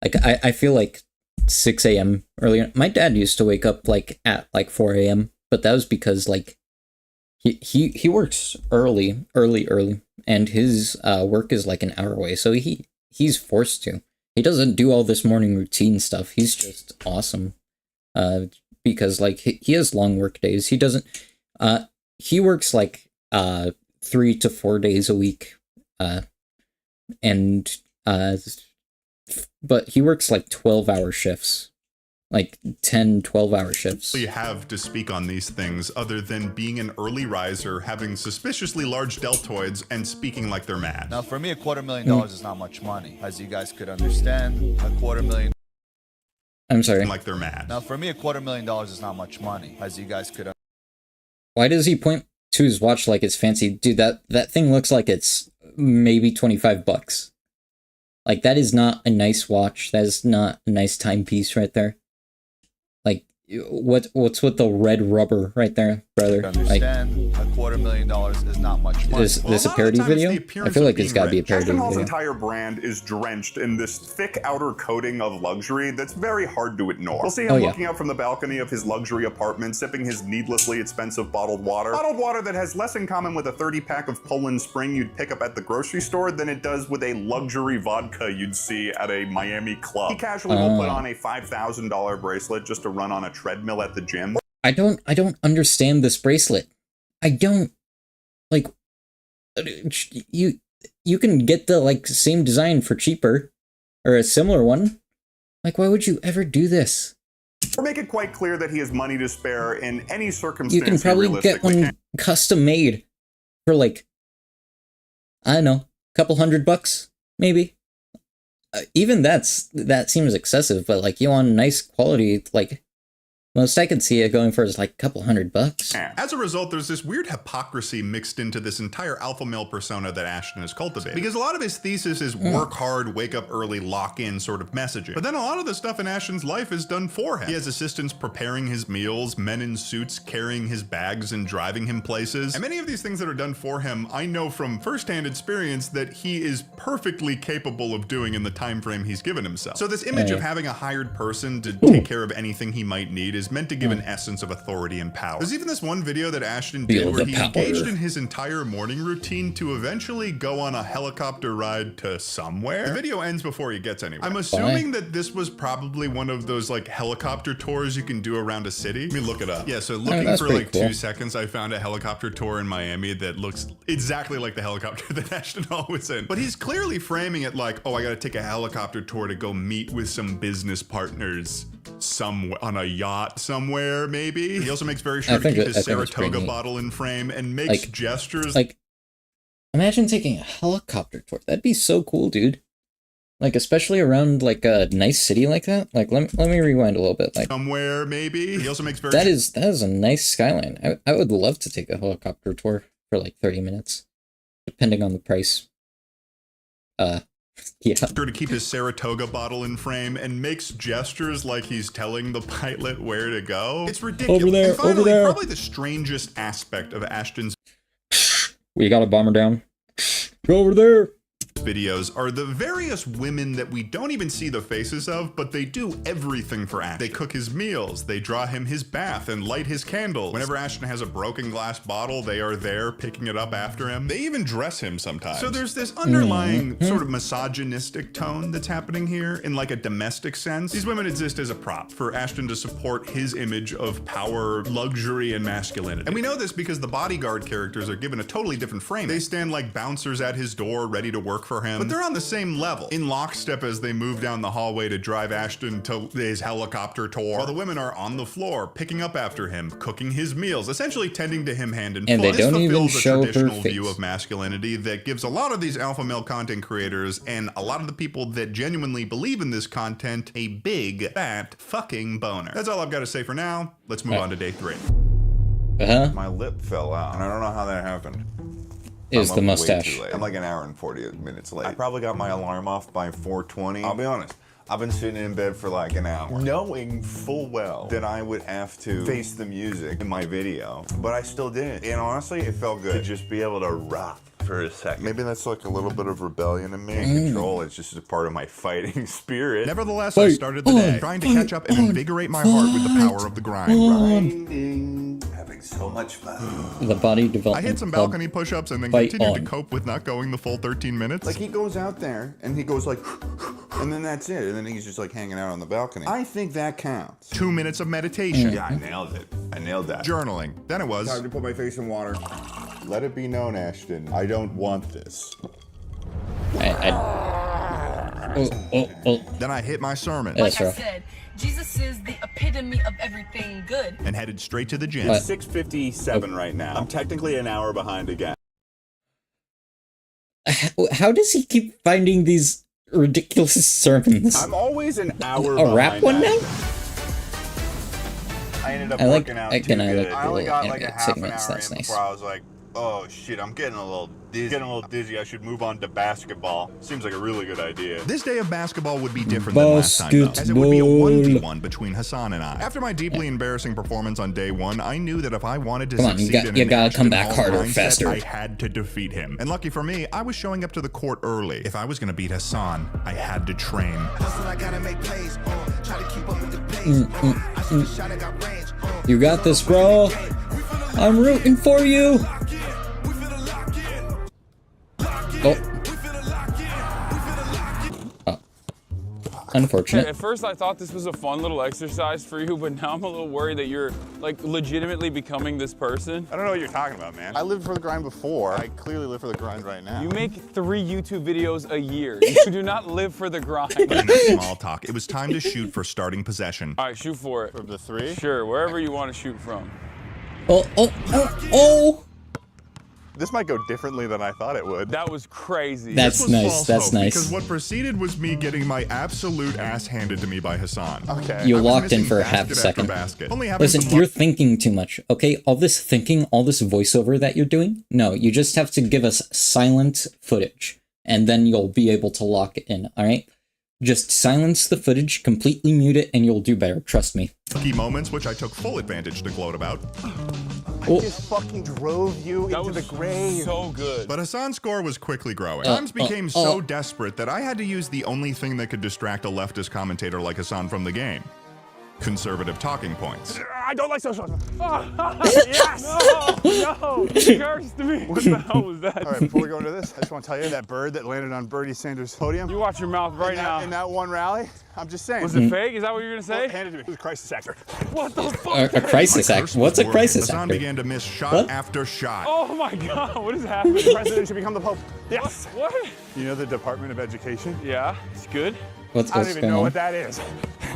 Like, I feel like 6 a.m. earlier. My dad used to wake up, like, at, like, 4 a.m., but that was because, like, he works early, and his work is, like, an hour away, so he's forced to. He doesn't do all this morning routine stuff. He's just awesome. Because, like, he has long work days. He doesn't, he works, like, 3 to 4 days a week. But he works, like, 12-hour shifts. Like 10, 12-hour shifts. You have to speak on these things other than being an early riser, having suspiciously large deltoids, and speaking like they're mad. Now, for me, $250,000 is not much money. As you guys could understand, $250,000. I'm sorry. Like they're mad. Now, for me, $250,000 is not much money. As you guys could. Why does he point to his watch like it's fancy? Dude, that thing looks like it's maybe $25. Like, that is not a nice watch. That is not a nice timepiece right there. Like, what's with the red rubber right there, brother? Understand, like, $250,000 is not much money. Is this a parody video? I feel like it's got to be a parody video. Axolotl entire brand is drenched in this thick outer coating of luxury that's very hard to ignore. We'll see him looking out from the balcony of his luxury apartment, sipping his needlessly expensive bottled water. Bottled water that has less in common with a 30-pack of Poland Spring you'd pick up at the grocery store than it does with a luxury vodka you'd see at a Miami club. He casually will put on a $5,000 bracelet just to run on a treadmill at the gym. I don't understand this bracelet. I don't, like, you can get the, like, same design for cheaper, or a similar one. Like, why would you ever do this? Or make it quite clear that he has money to spare in any circumstance. You can probably get one custom made for, like, I don't know, a couple $100, maybe. Even that seems excessive, but, like, you want nice quality, like, Most I could see it going for is like a couple $100. As a result, there's this weird hypocrisy mixed into this entire alpha male persona that Ashton has cultivated. Because a lot of his thesis is work hard, wake up early, lock in sort of messaging. But then a lot of the stuff in Ashton's life is done for him. He has assistants preparing his meals, men in suits carrying his bags and driving him places. And many of these things that are done for him, I know from firsthand experience that he is perfectly capable of doing in the time frame he's given himself. So this image of having a hired person to take care of anything he might need is meant to give an essence of authority and power. There's even this one video that Ashton did where he engaged in his entire morning routine to eventually go on a helicopter ride to somewhere. The video ends before he gets anywhere. I'm assuming that this was probably one of those like helicopter tours you can do around a city. Let me look it up. Yeah, so looking for like 2 seconds, I found a helicopter tour in Miami that looks exactly like the helicopter that Ashton Hall was in. But he's clearly framing it like, oh, I gotta take a helicopter tour to go meet with some business partners somewhere on a yacht somewhere, maybe. He also makes very sure to keep his Saratoga bottle in frame and makes gestures. Like, imagine taking a helicopter tour. That'd be so cool, dude. Like, especially around like a nice city like that. Like, let me rewind a little bit. Like somewhere, maybe. He also makes very that is a nice skyline. I would love to take a helicopter tour for like 30 minutes, depending on the price. Yeah. Sure to keep his Saratoga bottle in frame and makes gestures like he's telling the pilot where to go. It's ridiculous. Over there, and finally, over there. Probably the strangest aspect of Ashton's We got a bomber down. Go over there. videos are the various women that we don't even see the faces of, but they do everything for Ashton. They cook his meals, they draw him his bath and light his candles. Whenever Ashton has a broken glass bottle, they are there picking it up after him. They even dress him sometimes. So there's this underlying sort of misogynistic tone that's happening here in like a domestic sense. These women exist as a prop for Ashton to support his image of power, luxury, and masculinity. And we know this because the bodyguard characters are given a totally different frame. They stand like bouncers at his door ready to work for him, but they're on the same level, in lockstep as they move down the hallway to drive Ashton to his helicopter tour, while the women are on the floor, picking up after him, cooking his meals, essentially tending to him hand and foot. They don't even show her face. This fulfills a traditional view of masculinity that gives a lot of these alpha male content creators and a lot of the people that genuinely believe in this content a big, fat, fucking boner. That's all I've got to say for now. Let's move on to day 3. My lip fell out, and I don't know how that happened. Is the mustache. I'm like an hour and 40 minutes late. I probably got my alarm off by 4:20. I'll be honest. I've been sitting in bed for like an hour, knowing full well that I would have to face the music in my video, but I still did it. And honestly, it felt good to just be able to rock for a second. Maybe that's like a little bit of rebellion in me. Control is just a part of my fighting spirit. Nevertheless, I started the day trying to catch up and invigorate my heart with the power of the grind. Grinding, having so much fun. The body development. I hit some balcony push-ups and then continued to cope with not going the full 13 minutes. Like he goes out there and he goes like, and then that's it. And then he's just like hanging out on the balcony. I think that counts. 2 minutes of meditation. Yeah, I nailed it. I nailed that. Journaling. Then it was time to put my face in water. Let it be known, Ashton, I don't want this. Then I hit my sermon. Like I said, Jesus is the epitome of everything good. And headed straight to the gym. It's 6:57 right now. I'm technically an hour behind again. How does he keep finding these ridiculous sermons? I'm always an hour a rap one now? I ended up working out too good. I only got like a half segments. an hour That's in nice. before I was like, oh shit, I'm getting a little dizzy. I should move on to basketball. Seems like a really good idea. This day of basketball would be different than last time, though, as it would be a 1v1 between Hassan and I. After my deeply embarrassing performance on day 1, I knew that if I wanted to succeed you gotta come back harder, mindset, faster. I had to defeat him. And lucky for me, I was showing up to the court early. If I was gonna beat Hassan, I had to train. You got this, bro. I'm rooting for you. Unfortunate. At first I thought this was a fun little exercise for you, but now I'm a little worried that you're like legitimately becoming this person. I don't know what you're talking about, man. I lived for the grind before. I clearly live for the grind right now. You make 3 YouTube videos a year. You do not live for the grind. Small talk. It was time to shoot for starting possession. All right, shoot for it. From the 3? Sure, wherever you want to shoot from. Oh. This might go differently than I thought it would. That was crazy. That's nice. That's nice. Because what preceded was me getting my absolute ass handed to me by Hassan. Okay. You locked in for half a second. Listen, you're thinking too much, okay? All this thinking, all this voiceover that you're doing, no, you just have to give us silent footage, and then you'll be able to lock it in, alright? Just silence the footage, completely mute it, and you'll do better, trust me. Key moments, which I took full advantage to gloat about. I just fucking drove you into the grave. So good. But Hassan's score was quickly growing. Times became so desperate that I had to use the only thing that could distract a leftist commentator like Hassan from the game. Conservative talking points. I don't like socialism. Yes! No! Cursed me! What the hell was that? All right, before we go into this, I just want to tell you that bird that landed on Bernie Sanders' podium. You watch your mouth right now. In that one rally, I'm just saying. Was it fake? Is that what you're going to say? Well, hand it to me. It was a crisis actor. What the fuck? A crisis actor? What's a crisis actor? Hassan began to miss shot after shot. Oh my god, what is happening? The president should become the Pope. Yes. What? You know the Department of Education? Yeah, it's good. What's I don't even know what that is.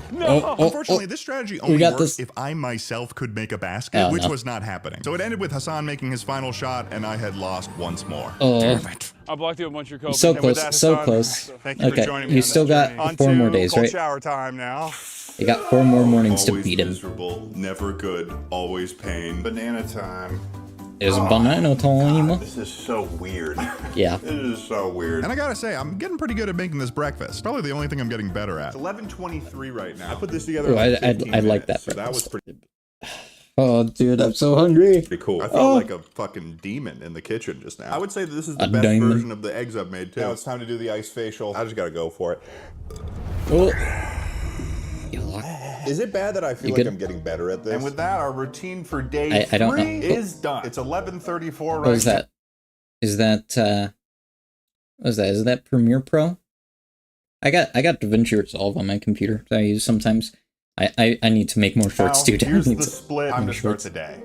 No. Unfortunately, this strategy only worked if I myself could make a basket, which was not happening. So it ended with Hassan making his final shot, and I had lost once more. Damn it. I blocked you a bunch of coke. So close, so close. Thank you for joining me you still got 4 more days, right? Shower time now. You got 4 more mornings Always to beat him. Miserable, never good, always pain. Banana time. There's banana time. This is so weird. Yeah. This is so weird. And I gotta say, I'm getting pretty good at making this breakfast. Probably the only thing I'm getting better at. It's 11:23 right now. I put this together. Ooh, I like that so that was breakfast. pretty Oh, dude, I'm so hungry. cool. I felt like a fucking demon in the kitchen just now. I would say that this is the best diamond. version of the eggs I've made too. Now it's time to do the ice facial. I just gotta go for it. Oh. Is it bad that I feel like I'm getting better at this? And with that, our routine for day I don't know. 3 is done. It's 11:34 right What is that? Is that Is that Premiere Pro? I got DaVinci Resolve on my computer that I use sometimes. I need to make more shorts, dude. Here's the split. Time to start the day.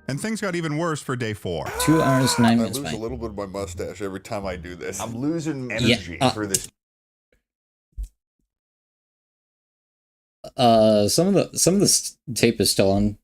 And things got even worse for day 4. 2 hours, 9 minutes. I lose a little bit of my mustache every time I do this. I'm losing energy for this. Some of the tape is still on.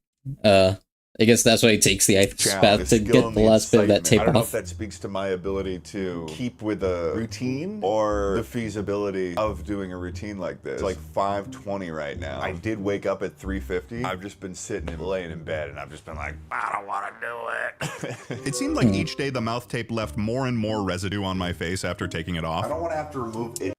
I guess that's why it takes the ice bath to get the last bit of that tape I don't know if off. that speaks to my ability to keep with a routine or the feasibility of doing a routine like this. It's like 5:20 right now. I did wake up at 3:50. I've just been sitting and laying in bed and I've just been like, I don't want to do it. It seemed like each day the mouth tape left more and more residue on my face after taking it off. I don't want to have to remove it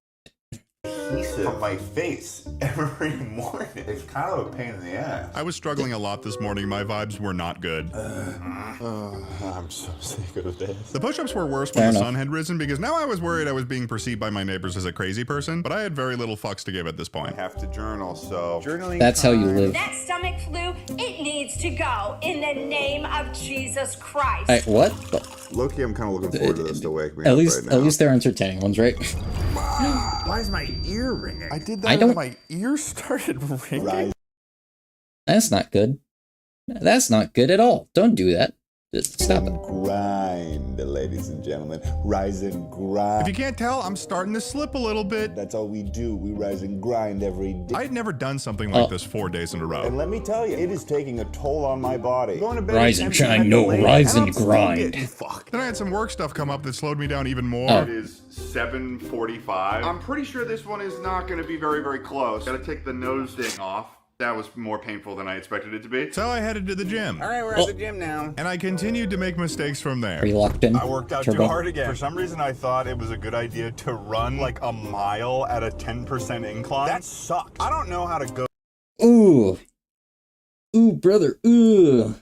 from my face every morning. It's kind of a pain in the ass. I was struggling a lot this morning. My vibes were not good. I'm so sick of this. The push-ups were worse when the sun had risen because now I was worried I was being perceived by my neighbors as a crazy person, but I had very little fucks to give at this point. I have to journal, so journaling. That's how you live. That stomach flu, it needs to go in the name of Jesus Christ. Hey, what? Loki, I'm kind of looking forward to this to wake me up right now. At least they're entertaining ones, right? Why is my ear ringing? I did that I don't- and my ear started ringing. That's not good. That's not good at all. Don't do that. Just stop it. Grind, ladies and gentlemen. Rise and grind. If you can't tell, I'm starting to slip a little bit. That's all we do. We rise and grind every day. I had never done something like this 4 days in a row. And let me tell you, it is taking a toll on my body. Going to bed Rise and shine, no, rise and grind. Then I had some work stuff come up that slowed me down even more. It is 7:45. I'm pretty sure this one is not going to be very, very close. Got to take the nose thing off. That was more painful than I expected it to be. So I headed to the gym. All right, we're at the gym now. And I continued to make mistakes from there. Are you locked in? I worked out too hard again. For some reason, I thought it was a good idea to run like a mile at a 10% incline. That sucks. I don't know how to go. Ooh. Ooh, brother. Ooh.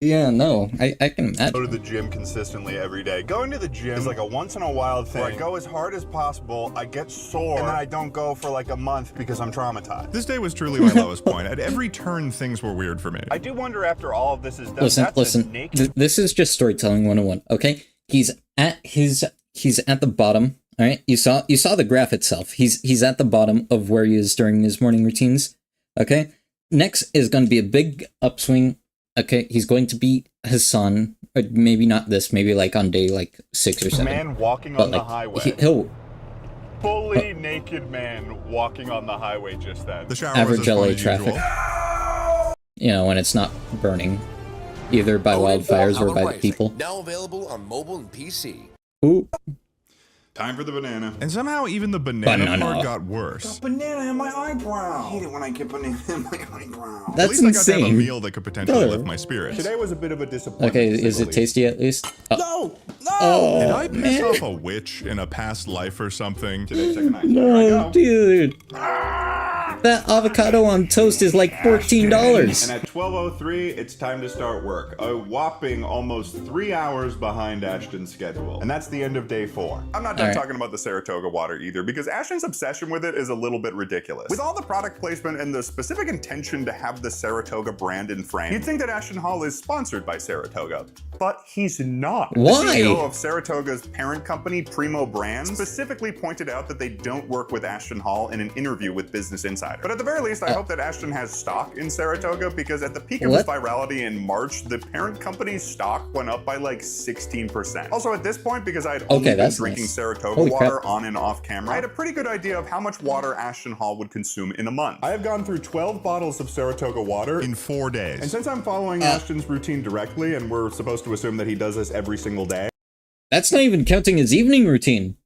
Yeah, no. I can imagine. Go to the gym consistently every day. Going to the gym is like a once in a while thing. Where I go as hard as possible, I get sore, and then I don't go for like a month because I'm traumatized. This day was truly my lowest point. At every turn, things were weird for me. I do wonder after all of this is done. Listen. This is just storytelling 101, okay? He's at the bottom, all right? You saw the graph itself. He's at the bottom of where he is during his morning routines, okay? Next is going to be a big upswing. Okay, he's going to beat Hassan, or maybe not this, maybe like on day like 6 or 7. Man walking on the highway. He'll fully naked man walking on the highway just then. The shower average was as LA fun as traffic. usual. You know, when it's not burning. either by wildfires or by the people. Now available on mobile and PC. Ooh. Time for the banana. And somehow even the banana part got worse. Banana in my eyebrow. I hate it when I get banana in my eyebrow. That's at least insane. I got to have a meal that could potentially lift my spirits. Today was a bit of a disappointment. Okay, is it tasty at least? No! Oh, did I piss man. off a witch in a past life or something? Today's second night. No, dude. That avocado on toast is like $14. And at 12:03, it's time to start work. A whopping almost 3 hours behind Ashton's schedule. And that's the end of day 4. I'm not done talking about the Saratoga water either, because Ashton's obsession with it is a little bit ridiculous. With all the product placement and the specific intention to have the Saratoga brand in frame, you'd think that Ashton Hall is sponsored by Saratoga. But he's not. Why? The CEO of Saratoga's parent company, Primo Brands, specifically pointed out that they don't work with Ashton Hall in an interview with Business Insider. But at the very least, I hope that Ashton has stock in Saratoga, because at the peak of his virality in March, the parent company's stock went up by like 16%. Also at this point, because I had only been drinking Saratoga water on and off camera, I had a pretty good idea of how much water Ashton Hall would consume in a month. I have gone through 12 bottles of Saratoga water in 4 days. And since I'm following Ashton's routine directly, and we're supposed to assume that he does this every single day. That's not even counting his evening routine.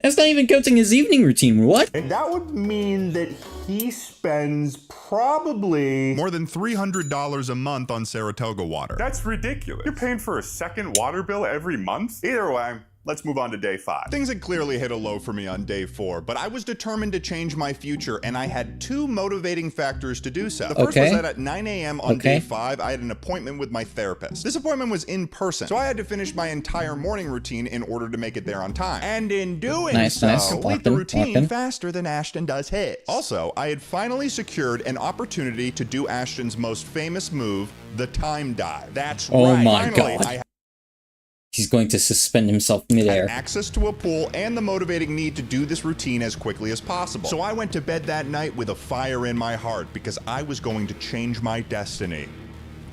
That's not even counting his evening routine. What? And that would mean that he spends probably more than $300 a month on Saratoga water. That's ridiculous. You're paying for a second water bill every month? Either way, let's move on to day 5. Things had clearly hit a low for me on day 4, but I was determined to change my future, and I had 2 motivating factors to do so. The first was that at 9 a.m. on day 5, I had an appointment with my therapist. This appointment was in person, so I had to finish my entire morning routine in order to make it there on time. And in doing complete the routine faster than Ashton does his. Also, I had finally secured an opportunity to do Ashton's most famous move, the time dive. That's right. Oh my God. He's going to suspend himself midair. Access to a pool and the motivating need to do this routine as quickly as possible. So I went to bed that night with a fire in my heart, because I was going to change my destiny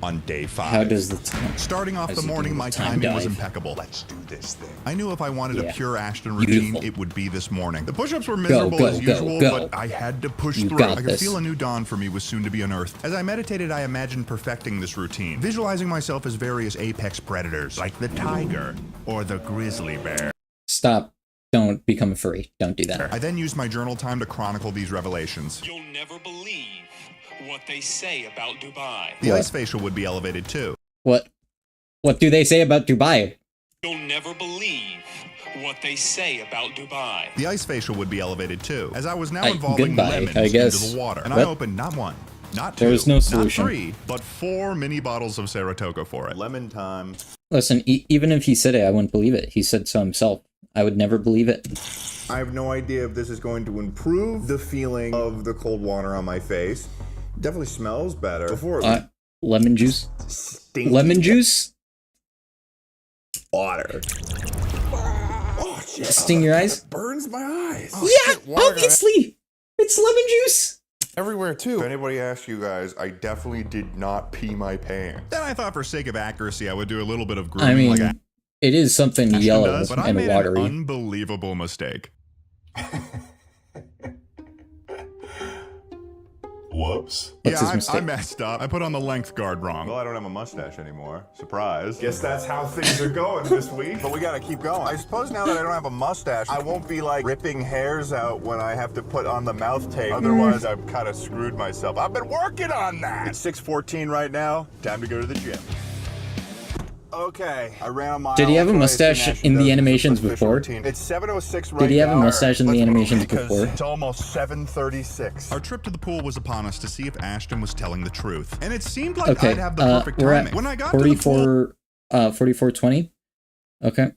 on day 5. How does the time? Starting off the morning, my timing was impeccable. Let's do this thing. I knew if I wanted a pure Ashton routine, it would be this morning. The push-ups were miserable as usual, but I had to push through. I could feel a new dawn for me was soon to be unearthed. As I meditated, I imagined perfecting this routine, visualizing myself as various apex predators, like the tiger or the grizzly bear. Stop. Don't become a furry. Don't do that. I then used my journal time to chronicle these revelations. You'll never believe what they say about Dubai. The ice facial would be elevated too. What do they say about Dubai? You'll never believe what they say about Dubai. The ice facial would be elevated too, as I was now involving lemons into the water. And I opened not 1, not 2, there was no solution. Not 3, but 4 mini bottles of Saratoga for it. Lemon time. Listen, even if he said it, I wouldn't believe it. He said so himself. I would never believe it. I have no idea if this is going to improve the feeling of the cold water on my face. Definitely smells better. Before lemon juice. Stinky Lemon juice. Water. Oh, sting your eyes. It burns my eyes. Yeah, obviously. It's lemon juice. Everywhere too. If anybody asks you guys, I definitely did not pee my pants. Then I thought, for sake of accuracy, I would do a little bit of grooming. I mean, it is something yellow and but I made watery. An unbelievable mistake. Whoops. I messed up. I put on the length guard wrong. Well, I don't have a mustache anymore. Surprise. Guess that's how things are going this week. But we gotta keep going. I suppose now that I don't have a mustache, I won't be like ripping hairs out when I have to put on the mouth tape. Otherwise, I've kind of screwed myself. I've been working on that. It's 6:14 right now. Time to go to the gym. Okay, I ran a mile. Did he have a mustache in the animations before? It's 7:06 right now. Did he have a mustache in the animations before? It's almost 7:36. Our trip to the pool was upon us to see if Ashton was telling the truth. And it seemed like I'd have the perfect we're timing. at When I got 44, to the pool... 44:20. Okay.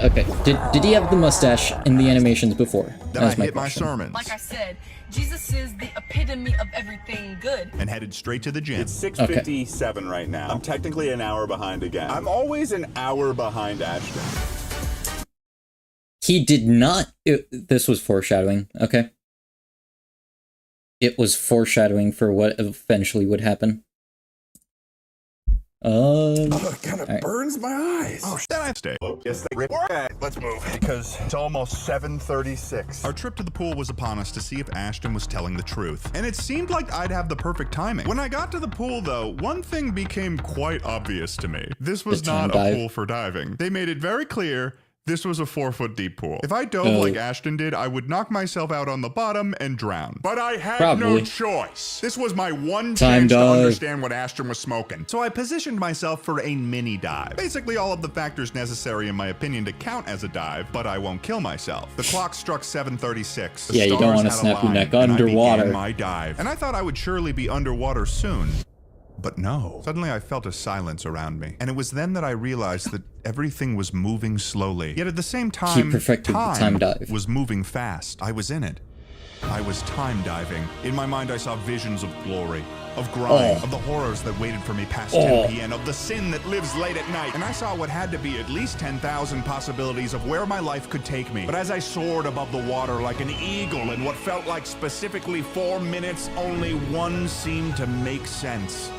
Okay. Did he have the mustache in the animations before? Then I hit my sermons. Like I said, Jesus is the epitome of everything good. And headed straight to the gym. It's 6:57 right now. I'm technically an hour behind again. I'm always an hour behind Ashton. He did not. This was foreshadowing. Okay. It was foreshadowing for what eventually would happen. it kind of burns my eyes. Oh, then I stay. Yes, let's move. Because it's almost 7:36. Our trip to the pool was upon us to see if Ashton was telling the truth. And it seemed like I'd have the perfect timing. When I got to the pool, though, one thing became quite obvious to me. This was not a pool for diving. They made it very clear this was a 4-foot deep pool. If I dove like Ashton did, I would knock myself out on the bottom and drown. But I had no choice. This was my one chance to understand what Ashton was smoking. So I positioned myself for a mini dive. Basically all of the factors necessary in my opinion to count as a dive, but I won't kill myself. The clock struck 7:36. Yeah, you don't want to snap your neck underwater. I began my dive, and I thought I would surely be underwater soon. But no. Suddenly I felt a silence around me. And it was then that I realized that everything was moving slowly. Yet at the same time, time was moving fast. I was in it. I was time diving. In my mind I saw visions of glory, of grime, of the horrors that waited for me past 10 p.m., of the sin that lives late at night. And I saw what had to be at least 10,000 possibilities of where my life could take me. But as I soared above the water like an eagle in what felt like specifically 4 minutes, only one seemed to make sense.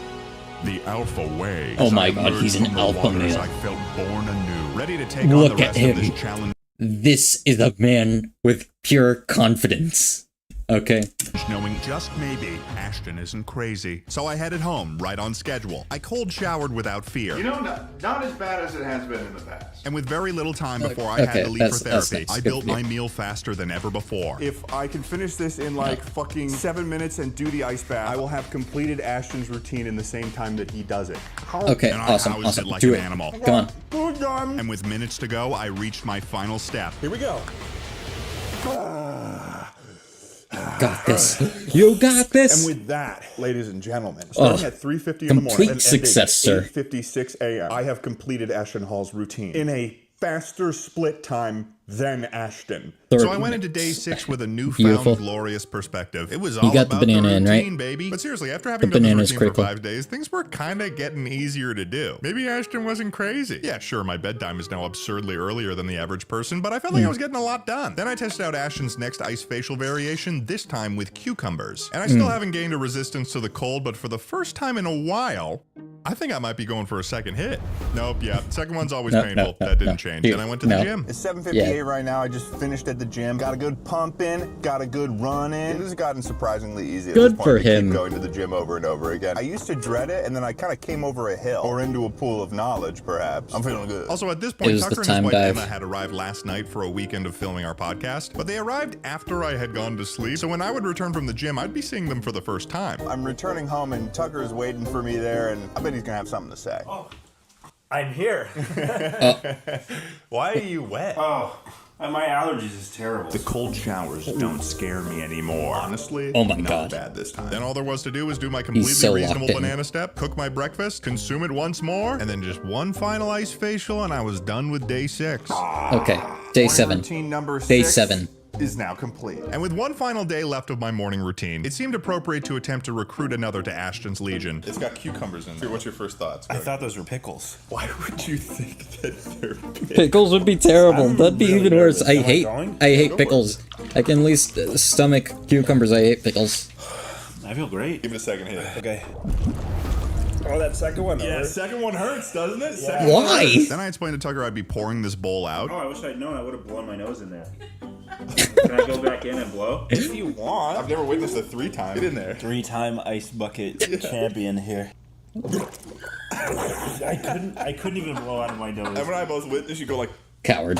The alpha way. Oh my god, he's an alpha male. I felt born anew, ready to take on the rest of this challenge. This is a man with pure confidence. Okay. Knowing just maybe Ashton isn't crazy. So I headed home, right on schedule. I cold showered without fear. You know, not as bad as it has been in the past. And with very little time before I had to leave for therapy, I built my meal faster than ever before. If I can finish this in like fucking 7 minutes and do the ice bath, I will have completed Ashton's routine in the same time that he does it. Okay, and I awesome. It like Do an it. animal. Come on. And with minutes to go, I reached my final step. Here we go. Got this. You got this. And with that, ladies and gentlemen, starting at 3:50 in the morning complete success, sir. 8:56 a.m., I have completed Ashton Hall's routine in a faster split time than Ashton. So I went into day 6 with a newfound glorious perspective. It was all got the about banana the in, routine, right? baby. But seriously, after having done this routine for 5 days, things were kind of getting easier to do. Maybe Ashton wasn't crazy. Yeah, sure, my bedtime is now absurdly earlier than the average person, but I felt like I was getting a lot done. Then I tested out Ashton's next ice facial variation, this time with cucumbers. And I still haven't gained a resistance to the cold, but for the first time in a while, I think I might be going for a second hit. Nope, yeah, second one's always painful. That didn't change. Then I went to the gym. It's 7:58 right now. I just finished at the gym. Got a good pump in, got a good run in. It has gotten surprisingly easy at this point to keep going to the gym over and over again. I used to dread it, and then I kind of came over a hill or into a pool of knowledge, perhaps. I'm feeling good. Also, at this point, Tucker and his wife Emma had arrived last night for a weekend of filming our podcast, but they arrived after I had gone to sleep. So when I would return from the gym, I'd be seeing them for the first time. I'm returning home, and Tucker's waiting for me there, and I bet he's gonna have something to say. Oh, I'm here. Why are you wet? Oh, my allergies is terrible. The cold showers don't scare me anymore. Honestly, oh my not god, bad this time. Then all there was to do was do my completely reasonable banana step, cook my breakfast, consume it once more, and then just one final ice facial, and I was done with day 6. Okay, day 7. Routine number 6 day 7 is now complete. And with one final day left of my morning routine, it seemed appropriate to attempt to recruit another to Ashton's Legion. It's got cucumbers in there. What's your first thoughts? I thought those were pickles. Why would you think that they're pickles would be terrible? That'd be even worse. I hate pickles. I can at least stomach cucumbers. I hate pickles. I feel great. Give it a second hit. Okay. Oh, that second one. Yeah, second one hurts, doesn't it? Yeah. Why? Then I explained to Tucker I'd be pouring this bowl out. Oh, I wish I'd known. I would have blown my nose in there. Can I go back in and blow? If you want. I've never witnessed a 3-time. Get in there. 3-time ice bucket champion here. I couldn't even blow out of my nose. Evan and I both witnessed you go like coward.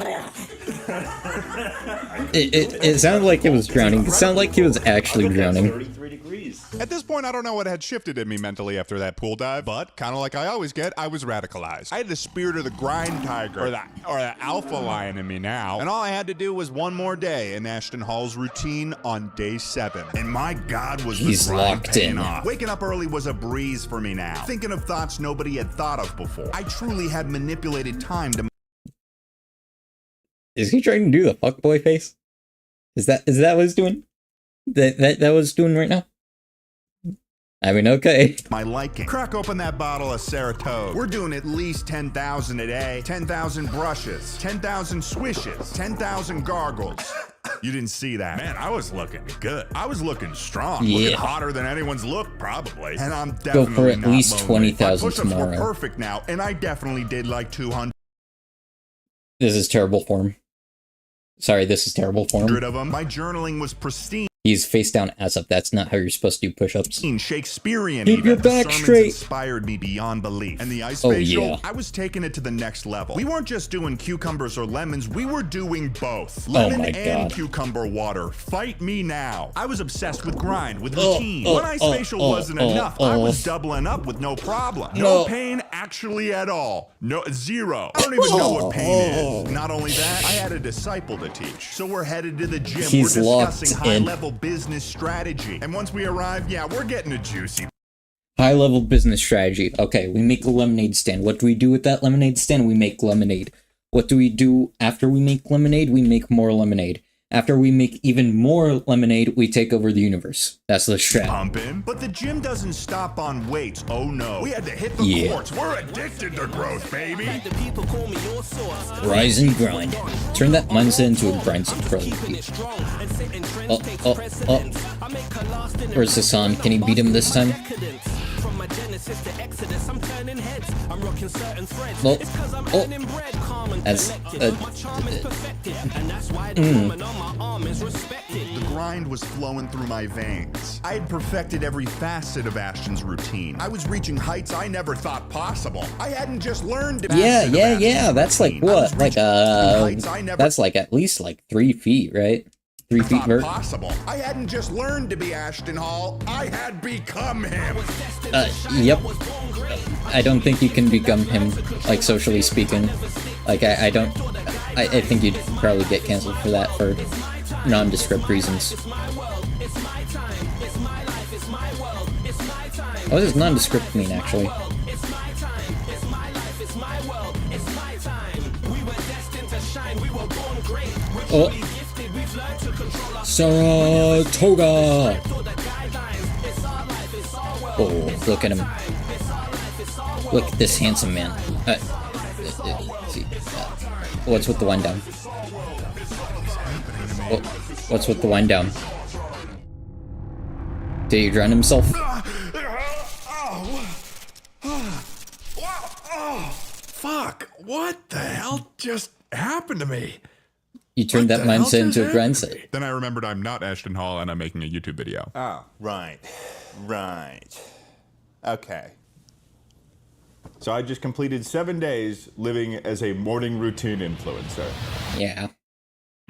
It sounded like it was drowning. It sounded like he was actually drowning. 33 degrees. At this point, I don't know what had shifted in me mentally after that pool dive, but kind of like I always get, I was radicalized. I had the spirit of the grind tiger, or the alpha lion in me now, and all I had to do was one more day in Ashton Hall's routine on day 7. And my God, was he's the grind locked paying in. off. Waking up early was a breeze for me now. Thinking of thoughts nobody had thought of before. I truly had manipulated time to. Is he trying to do the fuckboy face? Is that what he's doing? That what he's doing right now? I mean, okay. My liking. Crack open that bottle of Saratoga. We're doing at least 10,000 a day. 10,000 brushes. 10,000 swishes. 10,000 gargles. You didn't see that. Man, I was looking good. I was looking strong. Looking hotter than anyone's looked, probably. And I'm definitely go for at least 20,000 push-ups tomorrow. were perfect now, and I definitely did like 200. This is terrible form. Sorry, this is terrible form. Of them. My journaling was pristine. He's face down, ass up. That's not how you're supposed to do push-ups. Shakespearean. Keep your back straight. Inspired me beyond belief. And the ice facial, I was taking it to the next level. We weren't just doing cucumbers or lemons. We were doing both. Lemon and cucumber water. Fight me now. I was obsessed with grind, with routine. One ice facial wasn't enough. I was doubling up with no problem. No pain actually at all. No, zero. I don't even know what pain is. Not only that, I had a disciple to teach. So we're headed to the gym. He's we're discussing high-level business strategy. And once we arrive, yeah, we're getting a juicy. High level business strategy. Okay, we make a lemonade stand. What do we do with that lemonade stand? We make lemonade. What do we do after we make lemonade? We make more lemonade. After we make even more lemonade, we take over the universe. That's the strat. Pumping. But the gym doesn't stop on weights. Oh no. We had to hit the courts. We're addicted to growth, baby. Rise and grind. Turn that mindset into a grind control. Where's Hassan? Can he beat him this time? Well, as the grind was flowing through my veins. I had perfected every facet of Ashton's routine. I was reaching heights I never thought possible. I hadn't just learned to yeah. That's like what? Like that's like at least like 3 feet, right? 3 feet vert. Possible. I hadn't just learned to be Ashton Hall. I had become him. Yep. I don't think you can become him, like socially speaking. Like I think you'd probably get canceled for that for nondescript reasons. What does nondescript mean, actually? Oh. Saratoga! Oh, look at him. Look at this handsome man. What's with the wind down? What's with the wind down? Did he drown himself? Fuck! What the hell just happened to me? You turned that mindset into a grind set. Then I remembered I'm not Ashton Hall and I'm making a YouTube video. Oh, right. Okay. So I just completed 7 days living as a morning routine influencer. Yeah.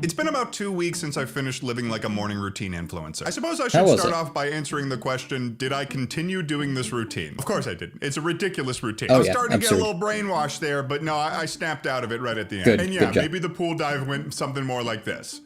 It's been about 2 weeks since I finished living like a morning routine influencer. I suppose I should start off by answering the question, did I continue doing this routine? Of course I didn't. It's a ridiculous routine. I was starting to get a little brainwashed there, but no, I snapped out of it right at the end. And yeah, maybe the pool dive went something more like this.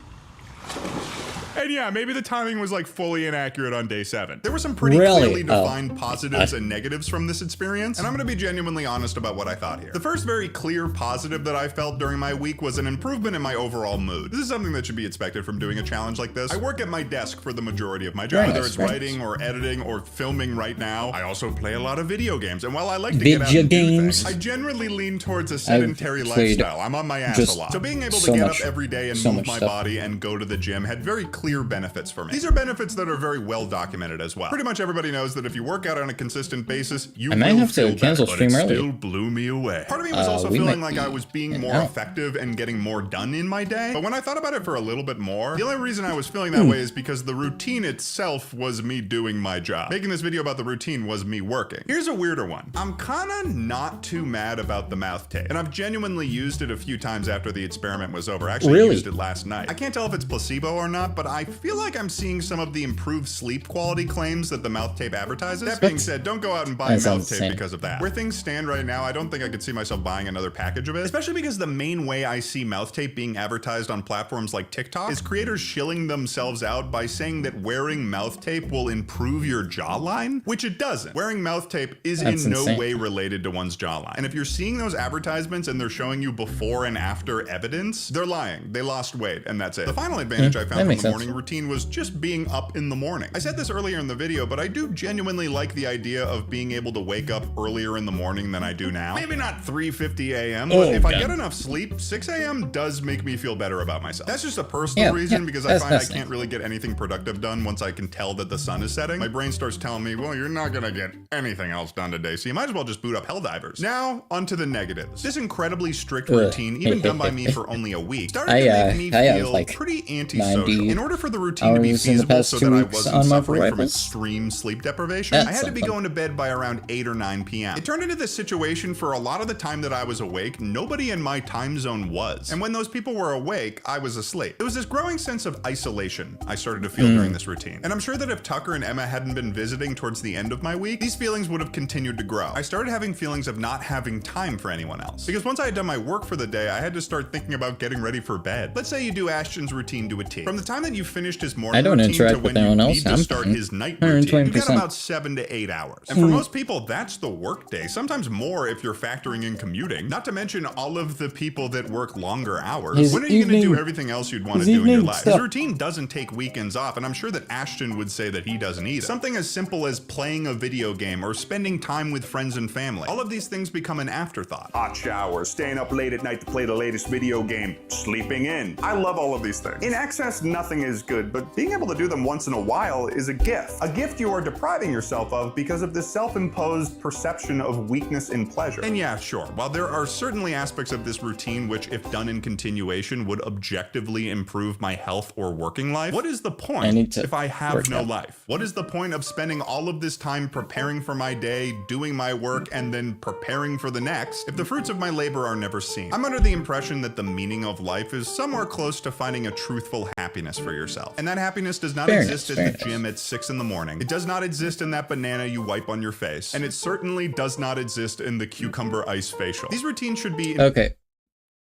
And yeah, maybe the timing was like fully inaccurate on day 7. There were some pretty clearly defined positives and negatives from this experience, and I'm gonna be genuinely honest about what I thought here. The first very clear positive that I felt during my week was an improvement in my overall mood. This is something that should be expected from doing a challenge like this. I work at my desk for the majority of my job, whether it's writing or editing or filming right now. I also play a lot of video games, and while I like to get out and do things, I generally lean towards a sedentary lifestyle. I'm on my ass a lot. So being able to get up every day and move my body and go to the gym had very clear benefits for me. These are benefits that are very well documented as well. Pretty much everybody knows that if you work out on a consistent basis, you will have to feel cancel better, stream but it early. still blew me away. Part of me was also feeling like I was being more effective and getting more done in my day. But when I thought about it for a little bit more, the only reason I was feeling that way is because the routine itself was me doing my job. Making this video about the routine was me working. Here's a weirder one. I'm kinda not too mad about the mouth tape, and I've genuinely used it a few times after the experiment was over. I actually used it last night. I can't tell if it's placebo or not, but I feel like I'm seeing some of the improved sleep quality claims that the mouth tape advertises. That being said, don't go out and buy a mouth tape because of that. Where things stand right now, I don't think I could see myself buying another package of it, especially because the main way I see mouth tape being advertised on platforms like TikTok is creators shilling themselves out by saying that wearing mouth tape will improve your jawline, which it doesn't. Wearing mouth tape is in no way related to one's jawline. And if you're seeing those advertisements and they're showing you before and after evidence, they're lying. They lost weight and that's it. The final advantage I found from the morning routine was just being up in the morning. I said this earlier in the video, but I do genuinely like the idea of being able to wake up earlier in the morning than I do now. Maybe not 3:50 a.m., but if I get enough sleep, 6 a.m. does make me feel better about myself. That's just a personal reason because I find I can't really get anything productive done once I can tell that the sun is setting. My brain starts telling me, well, you're not gonna get anything else done today, so you might as well just boot up Helldivers. Now, onto the negatives. This incredibly strict routine, even done by me for only a week, started to make me feel like pretty antisocial. In order for the routine to be feasible so that I wasn't suffering from extreme sleep deprivation, I had to be going to bed by around 8 or 9 p.m. It turned into this situation for a lot of the time that I was awake, nobody in my time zone was. And when those people were awake, I was asleep. There was this growing sense of isolation I started to feel during this routine. And I'm sure that if Tucker and Emma hadn't been visiting towards the end of my week, these feelings would have continued to grow. I started having feelings of not having time for anyone else. Because once I had done my work for the day, I had to start thinking about getting ready for bed. Let's say you do Ashton's routine to a T. From the time that you finished his morning routine to when you need to start his night routine, you've got about 7 to 8 hours. And for most people, that's the work day. Sometimes more if you're factoring in commuting. Not to mention all of the people that work longer hours. When are you going to do everything else you'd want to do in your life? His routine doesn't take weekends off, and I'm sure that Ashton would say that he doesn't either. Something as simple as playing a video game or spending time with friends and family. All of these things become an afterthought. Hot showers, staying up late at night to play the latest video game, sleeping in. I love all of these things. In excess, nothing is good, but being able to do them once in a while is a gift. A gift you are depriving yourself of because of this self-imposed perception of weakness in pleasure. And yeah, sure, while there are certainly aspects of this routine which, if done in continuation, would objectively improve my health or working life, what is the point if I have no life? What is the point of spending all of this time preparing for my day, doing my work, and then preparing for the next, if the fruits of my labor are never seen? I'm under the impression that the meaning of life is somewhere close to finding a truthful happiness for yourself. And that happiness does not exist at the gym at 6 in the morning. It does not exist in that banana you wipe on your face. And it certainly does not exist in the cucumber ice facial. These routines should be... Okay.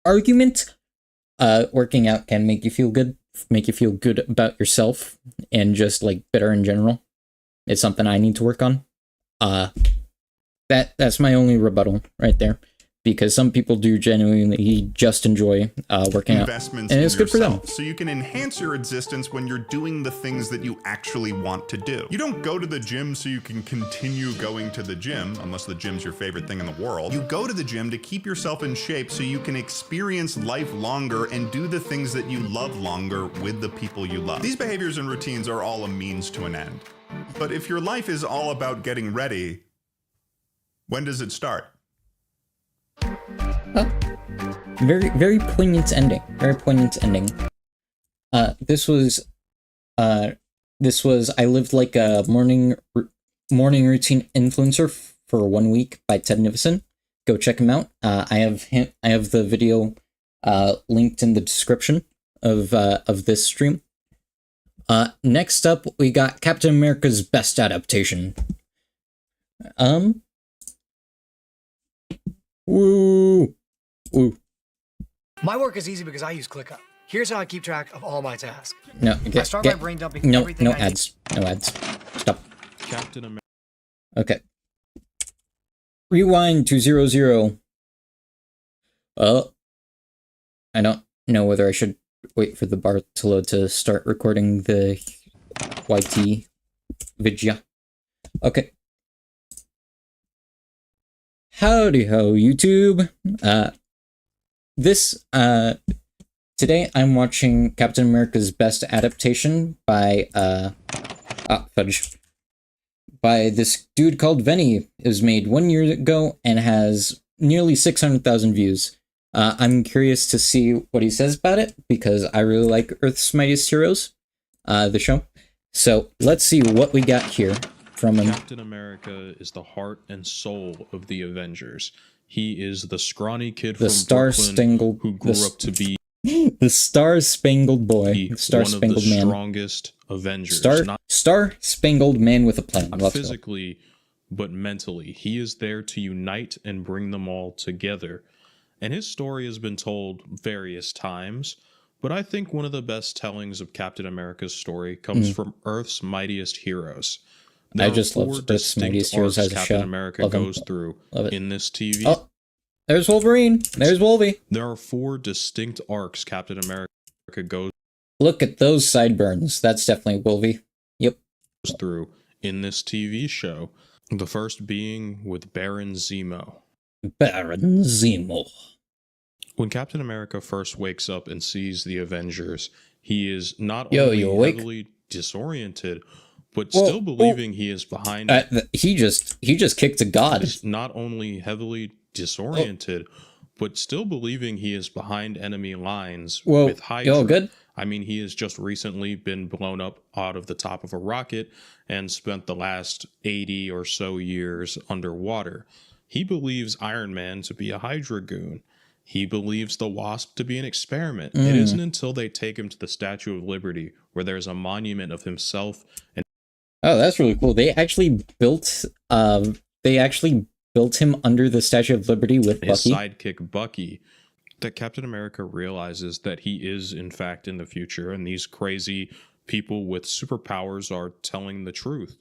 Argument. Working out can make you feel good about yourself and just like better in general. It's something I need to work on. That's my only rebuttal right there. Because some people do genuinely just enjoy working out, and it's good for them. So you can enhance your existence when you're doing the things that you actually want to do. You don't go to the gym so you can continue going to the gym, unless the gym's your favorite thing in the world. You go to the gym to keep yourself in shape so you can experience life longer and do the things that you love longer with the people you love. These behaviors and routines are all a means to an end. But if your life is all about getting ready, when does it start? Oh, very poignant ending. Very poignant ending. This was I lived like a morning routine influencer for 1 week by Ted Nivison. Go check him out. I have the video linked in the description of this stream. Next up we got Captain America's Best Adaptation. Woo. My work is easy because I use ClickUp. Here's how I keep track of all my tasks. No, I start my brain dumping everything no ads. No ads. Stop. Captain America. Okay. Rewind to 00. I don't know whether I should wait for the Bartolo to start recording the YT video. Okay. Howdy ho, YouTube. Today I'm watching Captain America's Best Adaptation by, by this dude called Venny. It was made 1 year ago and has nearly 600,000 views. I'm curious to see what he says about it because I really like Earth's Mightiest Heroes, the show. So let's see what we got here. Captain America is the heart and soul of the Avengers. He is the scrawny kid from Brooklyn who grew up to be the Star-Spangled Boy, Star-Spangled Man, strongest Avengers. Star-Spangled Man with a plan. Not physically, but mentally. He is there to unite and bring them all together. And his story has been told various times, but I think one of the best tellings of Captain America's story comes from Earth's Mightiest Heroes. I just love Earth's Mightiest Heroes as a show. Captain America goes through in this TV. Oh, there's Wolverine. There's Wolvie. There are 4 distinct arcs Captain America goes Look at those sideburns. That's definitely Wolvie. Yep. Through in this TV show. The first being with Baron Zemo. Baron Zemo. When Captain America first wakes up and sees the Avengers, he is not only heavily disoriented, but still believing he is behind. He just kicked a god. Not only heavily disoriented, but still believing he is behind enemy lines with Hydra. Good. I mean, he has just recently been blown up out of the top of a rocket and spent the last 80 or so years underwater. He believes Iron Man to be a Hydra goon. He believes the Wasp to be an experiment. It isn't until they take him to the Statue of Liberty where there's a monument of himself. And oh, that's really cool. They actually built him under the Statue of Liberty with his Bucky. Sidekick Bucky, that Captain America realizes that he is in fact in the future, and these crazy people with superpowers are telling the truth.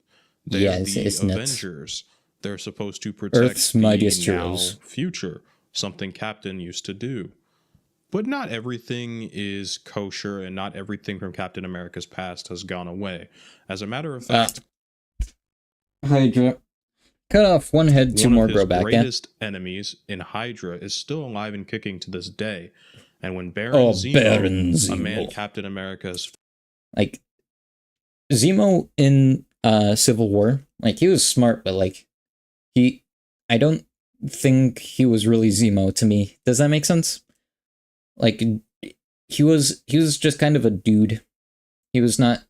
They are the Avengers. They're supposed to protect Earth's mightiest heroes. Future, something Captain used to do. But not everything is kosher, and not everything from Captain America's past has gone away. As a matter of fact, Hydra. Cut off one head, two more grow back. One of his greatest enemies in Hydra is still alive and kicking to this day. And when Baron Zemo, a man Captain America's... Like, Zemo in Civil War, like, he was smart, but, like, I don't think he was really Zemo to me. Does that make sense? Like, he was just kind of a dude. He's not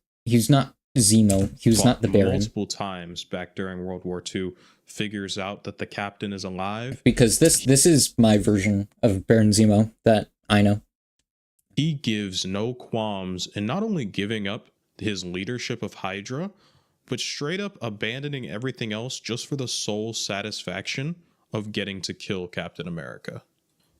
Zemo. He was not the Baron. Multiple times back during World War II, figures out that the Captain is alive. Because this is my version of Baron Zemo that I know. He gives no qualms in not only giving up his leadership of Hydra, but straight up abandoning everything else just for the sole satisfaction of getting to kill Captain America.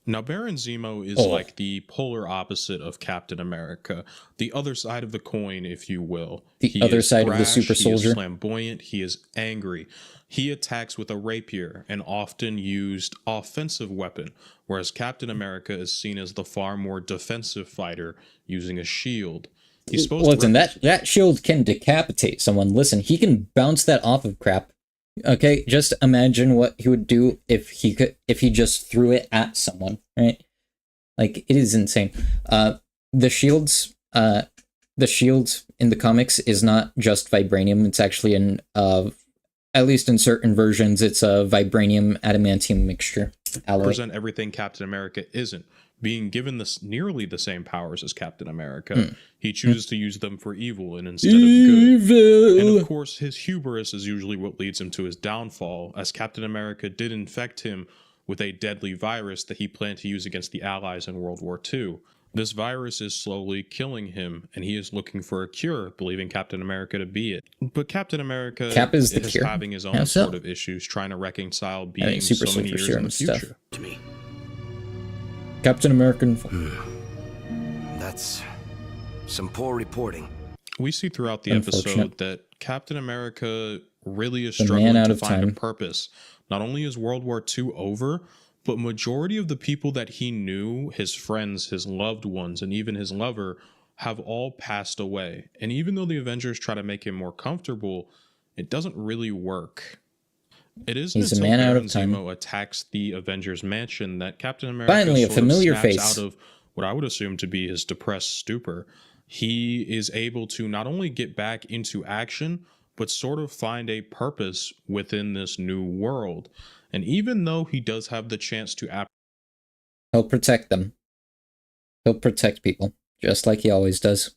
Now, Baron Zemo is like the polar opposite of Captain America, the other side of the coin, if you will. The other side of the super soldier. He is flamboyant, he is angry. He attacks with a rapier, an often used offensive weapon, whereas Captain America is seen as the far more defensive fighter using a shield. He's supposed Listen, that shield can decapitate someone. Listen, he can bounce that off of crap. Okay, just imagine what he would do if he just threw it at someone, right? Like, it is insane. The shield in the comics is not just vibranium. It's actually at least in certain versions, it's a vibranium adamantium mixture alloy. Present everything Captain America isn't. Being given nearly the same powers as Captain America, he chooses to use them for evil instead of good. And of course, his hubris is usually what leads him to his downfall, as Captain America did infect him with a deadly virus that he planned to use against the Allies in World War II. This virus is slowly killing him, and he is looking for a cure, believing Captain America to be it. But Captain America is having his own sort of issues, trying to reconcile being so many years in the future. To me. Captain American. That's some poor reporting. We see throughout the episode that Captain America really is struggling to find a purpose. Not only is World War II over, but majority of the people that he knew, his friends, his loved ones, and even his lover, have all passed away. And even though the Avengers try to make him more comfortable, it doesn't really work. It isn't until Baron Zemo attacks the Avengers mansion that Captain America finally a familiar face out of what I would assume to be his depressed stupor. He is able to not only get back into action, but sort of find a purpose within this new world. And even though he does have the chance to he'll protect them. He'll protect people, just like he always does.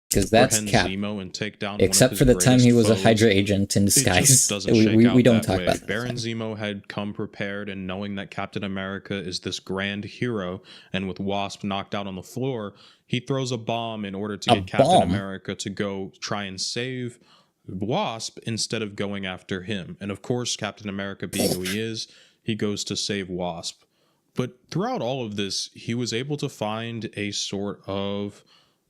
Because that's Cap. And take down except for the time he was a Hydra agent in disguise. We don't talk about that. Baron Zemo had come prepared, and knowing that Captain America is this grand hero, and with Wasp knocked out on the floor, he throws a bomb in order to get Captain America to go try and save Wasp instead of going after him. And of course, Captain America, being who he is, he goes to save Wasp. But throughout all of this, he was able to find a sort of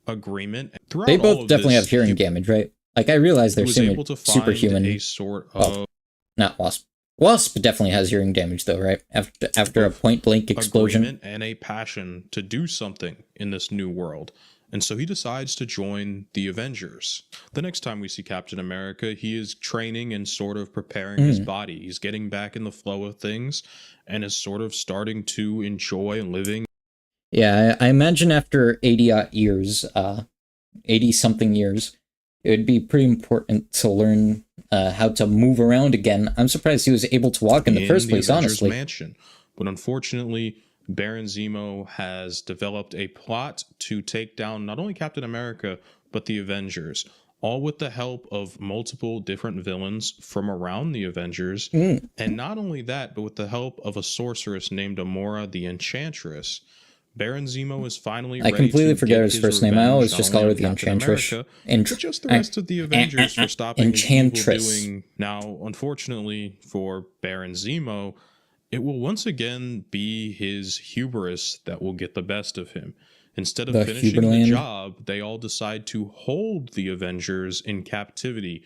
agreement. They both definitely have hearing damage, right? Like, I realize they're superhuman. A sort of not Wasp. Wasp definitely has hearing damage, though, right? After a point blank explosion, and a passion to do something in this new world. and so he decides to join the Avengers. The next time we see Captain America, he is training and sort of preparing his body. He's getting back in the flow of things and is sort of starting to enjoy living. Yeah, I imagine after 80-odd years, 80-something years, it would be pretty important to learn how to move around again. I'm surprised he was able to walk in the first place, honestly. Mansion. But unfortunately, Baron Zemo has developed a plot to take down not only Captain America, but the Avengers, all with the help of multiple different villains from around the Avengers. And not only that, but with the help of a sorceress named Amora the Enchantress. Baron Zemo is finally ready. I completely forget his first name. I always just call her the Enchantress. And just the rest of the Avengers for stopping Enchantress. Doing. Now, unfortunately for Baron Zemo, it will once again be his hubris that will get the best of him. Instead of finishing the job, they all decide to hold the Avengers in captivity.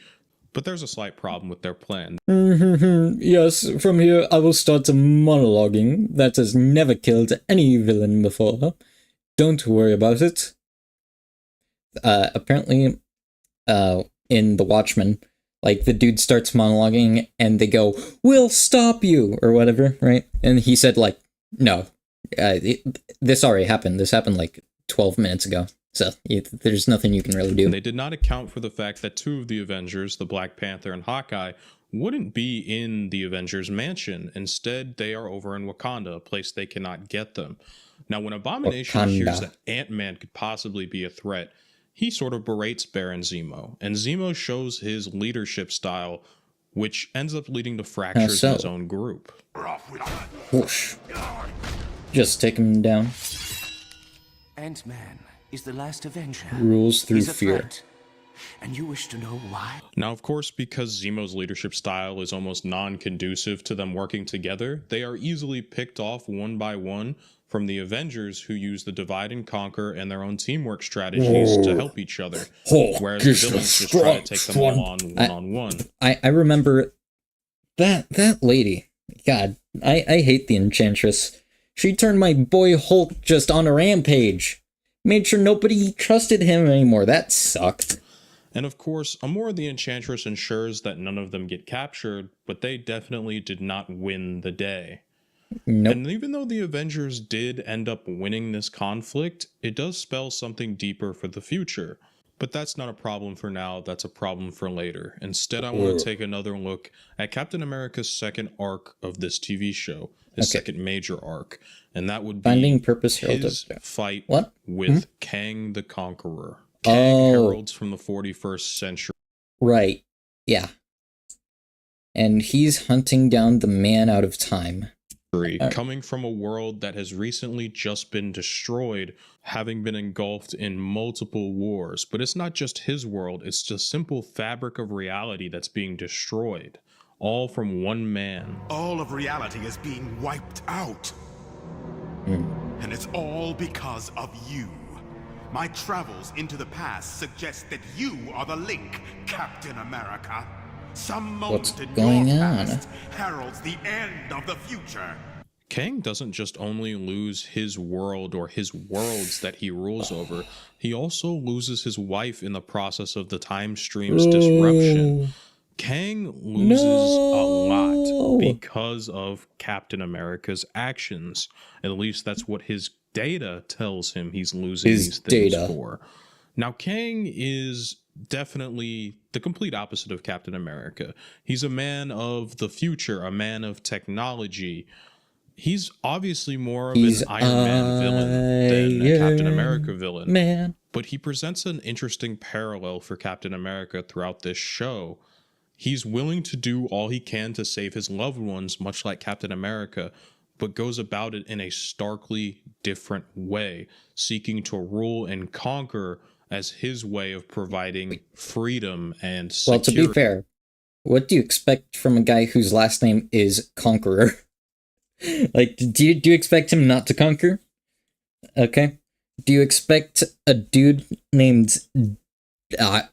But there's a slight problem with their plan. Yes, from here I will start monologuing that has never killed any villain before. Don't worry about it. Apparently, in The Watchmen, like, the dude starts monologuing and they go, "We'll stop you," or whatever, right? And he said, like, no, this already happened. This happened like 12 minutes ago. So there's nothing you can really do. And they did not account for the fact that two of the Avengers, the Black Panther and Hawkeye, wouldn't be in the Avengers mansion. Instead, they are over in Wakanda, a place they cannot get them. Now, when Abomination hears that Ant-Man could possibly be a threat, he sort of berates Baron Zemo. And Zemo shows his leadership style, which ends up leading to fractures in his own group. Whoosh. Just take him down. Ant-Man is the last Avenger. Rules through fear. And you wish to know why? Now, of course, because Zemo's leadership style is almost non-conducive to them working together, they are easily picked off one by one from the Avengers, who use the divide and conquer and their own teamwork strategies to help each other, whereas the villains just try to take them all on one-on-one. I remember that lady. God, I hate the Enchantress. She turned my boy Hulk just on a rampage. Made sure nobody trusted him anymore. That sucked. And of course, Amora the Enchantress ensures that none of them get captured, but they definitely did not win the day. Nope. And even though the Avengers did end up winning this conflict, it does spell something deeper for the future. But that's not a problem for now, that's a problem for later. Instead, I want to take another look at Captain America's second arc of this TV show, his second major arc, and that would be Finding Purpose his fight with Kang the Conqueror. Kang heralds from the 41st century. Right, yeah. And he's hunting down the man out of time. Coming from a world that has recently just been destroyed, having been engulfed in multiple wars. But it's not just his world, it's just simple fabric of reality that's being destroyed. All from one man. All of reality is being wiped out. And it's all because of you. My travels into the past suggest that you are the link, Captain America. Some moment in your past heralds the end of the future. Kang doesn't just only lose his world or his worlds that he rules over, he also loses his wife in the process of the time stream's disruption. Kang loses a lot because of Captain America's actions. At least that's what his data tells him he's losing these things for. Now, Kang is definitely the complete opposite of Captain America. He's a man of the future, a man of technology. He's obviously more of an Iron Man villain than a Captain America villain. But he presents an interesting parallel for Captain America throughout this show. He's willing to do all he can to save his loved ones, much like Captain America, but goes about it in a starkly different way, seeking to rule and conquer as his way of providing freedom and security. Well, to be fair, what do you expect from a guy whose last name is Conqueror? Like, do you expect him not to conquer? Okay. Do you expect a dude named, I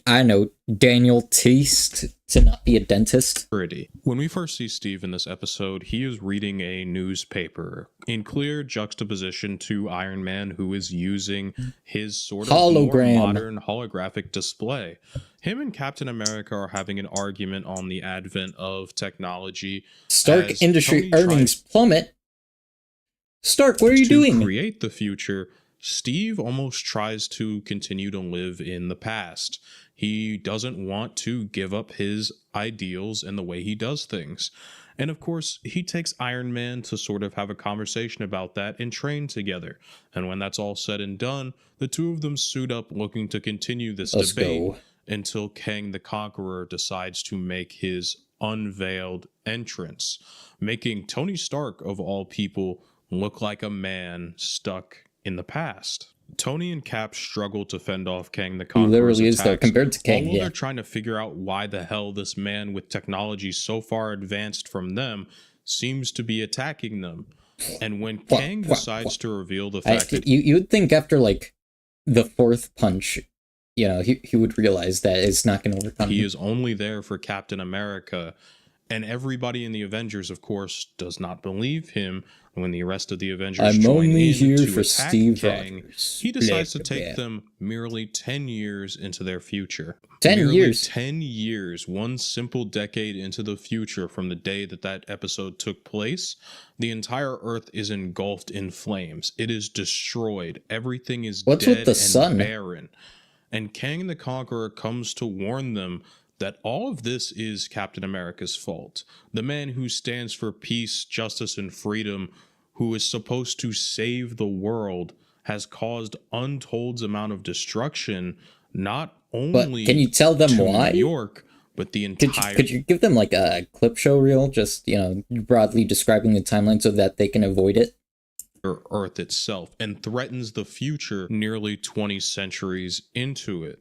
don't know, Daniel Teast to not be a dentist. When we first see Steve in this episode, he is reading a newspaper in clear juxtaposition to Iron Man, who is using his sort of hologram, more modern holographic display. Him and Captain America are having an argument on the advent of technology. Stark industry earnings plummet. Stark, what are you doing? To create the future, Steve almost tries to continue to live in the past. He doesn't want to give up his ideals and the way he does things. And of course, he takes Iron Man to sort of have a conversation about that and train together. And when that's all said and done, the two of them suit up looking to continue this debate until Kang the Conqueror decides to make his unveiled entrance, making Tony Stark, of all people, look like a man stuck in the past. Tony and Cap struggle to fend off Kang the Conqueror's He literally attacks, is there compared to Kang, although they're trying to figure out why the hell this man with technology so far advanced from them seems to be attacking them. And when Kang decides to reveal the fact that you would think after like the fourth punch, you know, he would realize that it's not going to overcome he him. is only there for Captain America, and everybody in the Avengers, of course, does not believe him. When the rest of the Avengers I'm join only in here to for attack Steve Kang, Rogers. he decides to Blah, take blah. them merely 10 years into their future. 10 Merely years? 10 years, one simple decade into the future from the day that that episode took place, the entire Earth is engulfed in flames. It is destroyed. Everything is What's dead with the and sun? barren. And Kang the Conqueror comes to warn them that all of this is Captain America's fault. The man who stands for peace, justice, and freedom, who is supposed to save the world, has caused untold amount of destruction, not only can you tell them to why? New York, but the entire... Could you give them like a clip show reel, just, you know, broadly describing the timeline so that they can avoid it? Earth itself, and threatens the future nearly 20 centuries into it.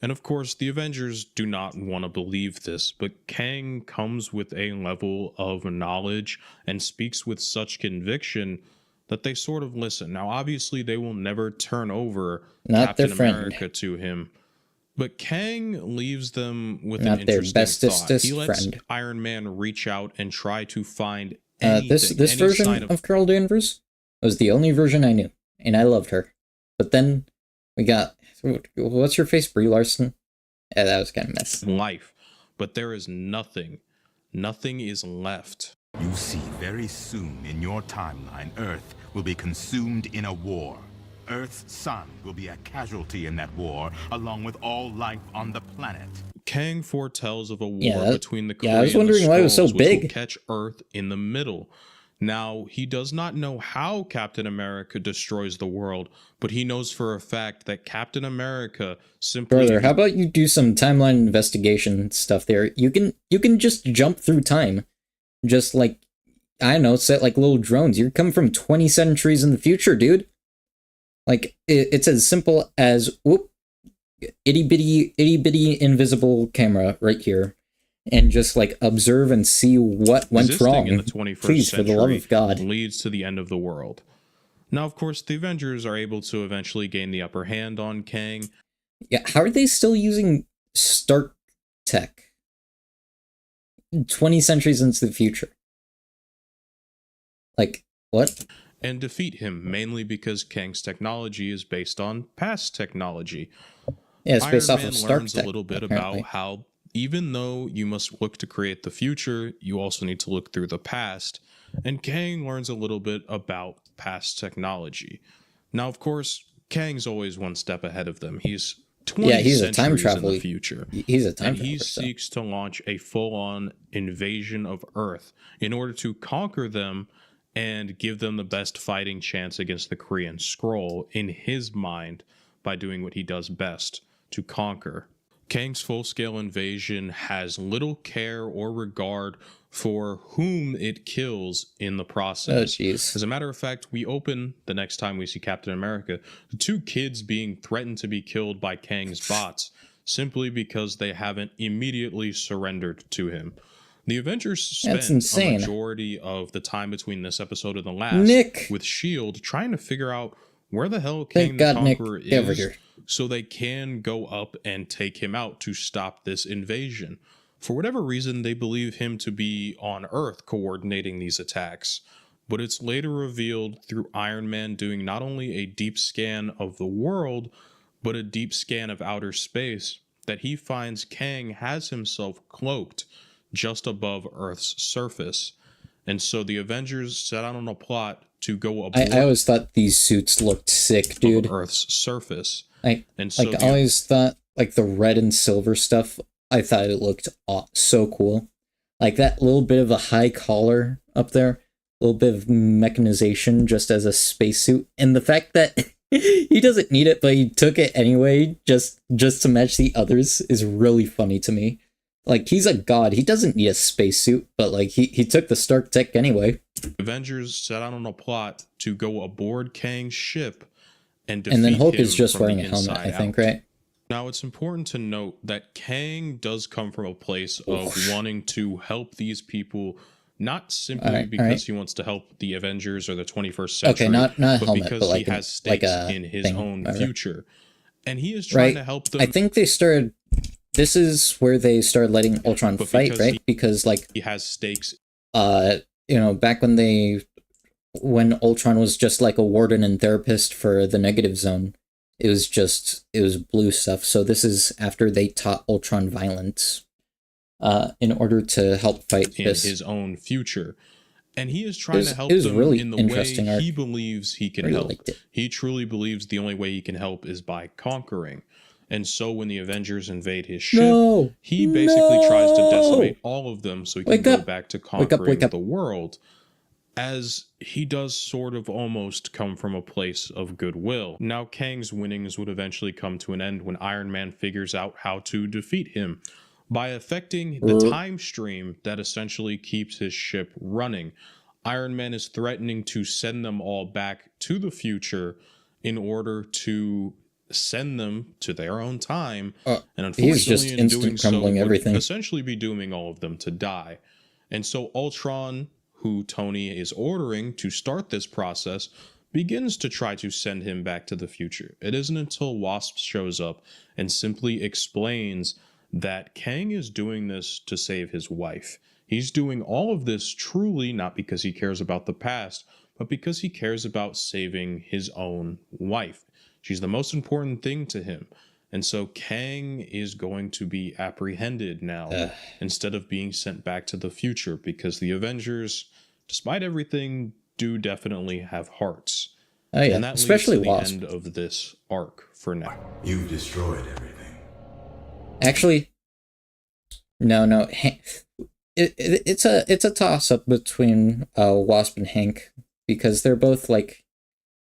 And of course, the Avengers do not want to believe this, but Kang comes with a level of knowledge and speaks with such conviction that they sort of listen. Now, obviously, they will never turn over Captain America to him, but Kang leaves them with an interesting thought. He lets Iron Man reach out and try to find anything, this version of Carol Danvers was the only version I knew, and I loved her. But then we got... What's your face, Brie Larson? Yeah, that was kind of mess. Life, but there is nothing. Nothing is left. You see, very soon in your timeline, Earth will be consumed in a war. Earth's sun will be a casualty in that war, along with all life on the planet. Kang foretells of a war between the Kree I was wondering why it was so which will big. catch Earth in the middle. Now, he does not know how Captain America destroys the world, but he knows for a fact that Captain America simply... Brother, how about you do some timeline investigation stuff there? You can just jump through time. Just like, I don't know, set like little drones. You're coming from 20 centuries in the future, dude. Like, it's as simple as, whoop, itty bitty invisible camera right here. And just like observe and see what went wrong. In the 21st Please, for the love of God. Leads to the end of the world. Now, of course, the Avengers are able to eventually gain the upper hand on Kang. Yeah, how are they still using Stark tech 20 centuries into the future? Like, what? And defeat him, mainly because Kang's technology is based on past technology. Yeah, it's based Iron off Man of Stark learns tech, a little bit apparently. about how even though you must look to create the future, you also need to look through the past. And Kang learns a little bit about past technology. Now, of course, Kang's always one step ahead of them. He's 20 he's a time centuries traveler. in the future. He's a time and traveler. he seeks to launch a full-on invasion of Earth in order to conquer them and give them the best fighting chance against the Korean Skrull in his mind by doing what he does best, to conquer. Kang's full-scale invasion has little care or regard for whom it kills in the process. Oh, jeez. As a matter of fact, we open, the next time we see Captain America, the two kids being threatened to be killed by Kang's bots simply because they haven't immediately surrendered to him. The Avengers spent a majority of the time between this episode and the last with S.H.I.E.L.D. trying to figure out where the hell Kang the Conqueror is, so they can go up and take him out to stop this invasion. For whatever reason, they believe him to be on Earth coordinating these attacks, but it's later revealed through Iron Man doing not only a deep scan of the world, but a deep scan of outer space, that he finds Kang has himself cloaked just above Earth's surface. And so the Avengers set out on a plot to go aboard. I always thought these suits looked sick, dude. Earth's surface. I always thought, like, the red and silver stuff, I thought it looked so cool. Like, that little bit of a high collar up there, a little bit of mechanization just as a spacesuit, and the fact that he doesn't need it, but he took it anyway, just to match the others, is really funny to me. Like, he's a god. He doesn't need a spacesuit, but, like, he took the Stark tech anyway. Avengers set out on a plot to go aboard Kang's ship and defeat him. And then Hulk him is just from wearing the a helmet, I think, inside out. right? Now, it's important to note that Kang does come from a place of wanting to help these people, not simply because he wants to help the Avengers or the 21st century, Okay, not a but helmet, because but like he has stakes in his own future. And he is trying to help them. I think they started... This is where they started letting Ultron fight, right? Because, like... He has stakes. Back when Ultron was just like a warden and therapist for the Negative Zone, it was blue stuff. So this is after they taught Ultron violence in order to help fight in his own future. And he is trying to help them really in the way he believes he can help. He truly believes the only way he can help is by conquering. And so when the Avengers invade his ship, he basically tries to decimate all of them so he can go back to conquering the world, as he does sort of almost come from a place of goodwill. Now, Kang's winnings would eventually come to an end when Iron Man figures out how to defeat him by affecting the time stream that essentially keeps his ship running. Iron Man is threatening to send them all back to the future in order to send them to their own time, and unfortunately in doing so would essentially be dooming all of them to die. And so Ultron, who Tony is ordering to start this process, begins to try to send him back to the future. It isn't until Wasp shows up and simply explains that Kang is doing this to save his wife. He's doing all of this truly not because he cares about the past, but because he cares about saving his own wife. She's the most important thing to him. And so Kang is going to be apprehended now instead of being sent back to the future, because the Avengers, despite everything, do definitely have hearts. Oh yeah, and that especially leads to Wasp. the end of this arc for now. You've destroyed everything. Actually, no. It's a toss up between Wasp and Hank, because they're both like,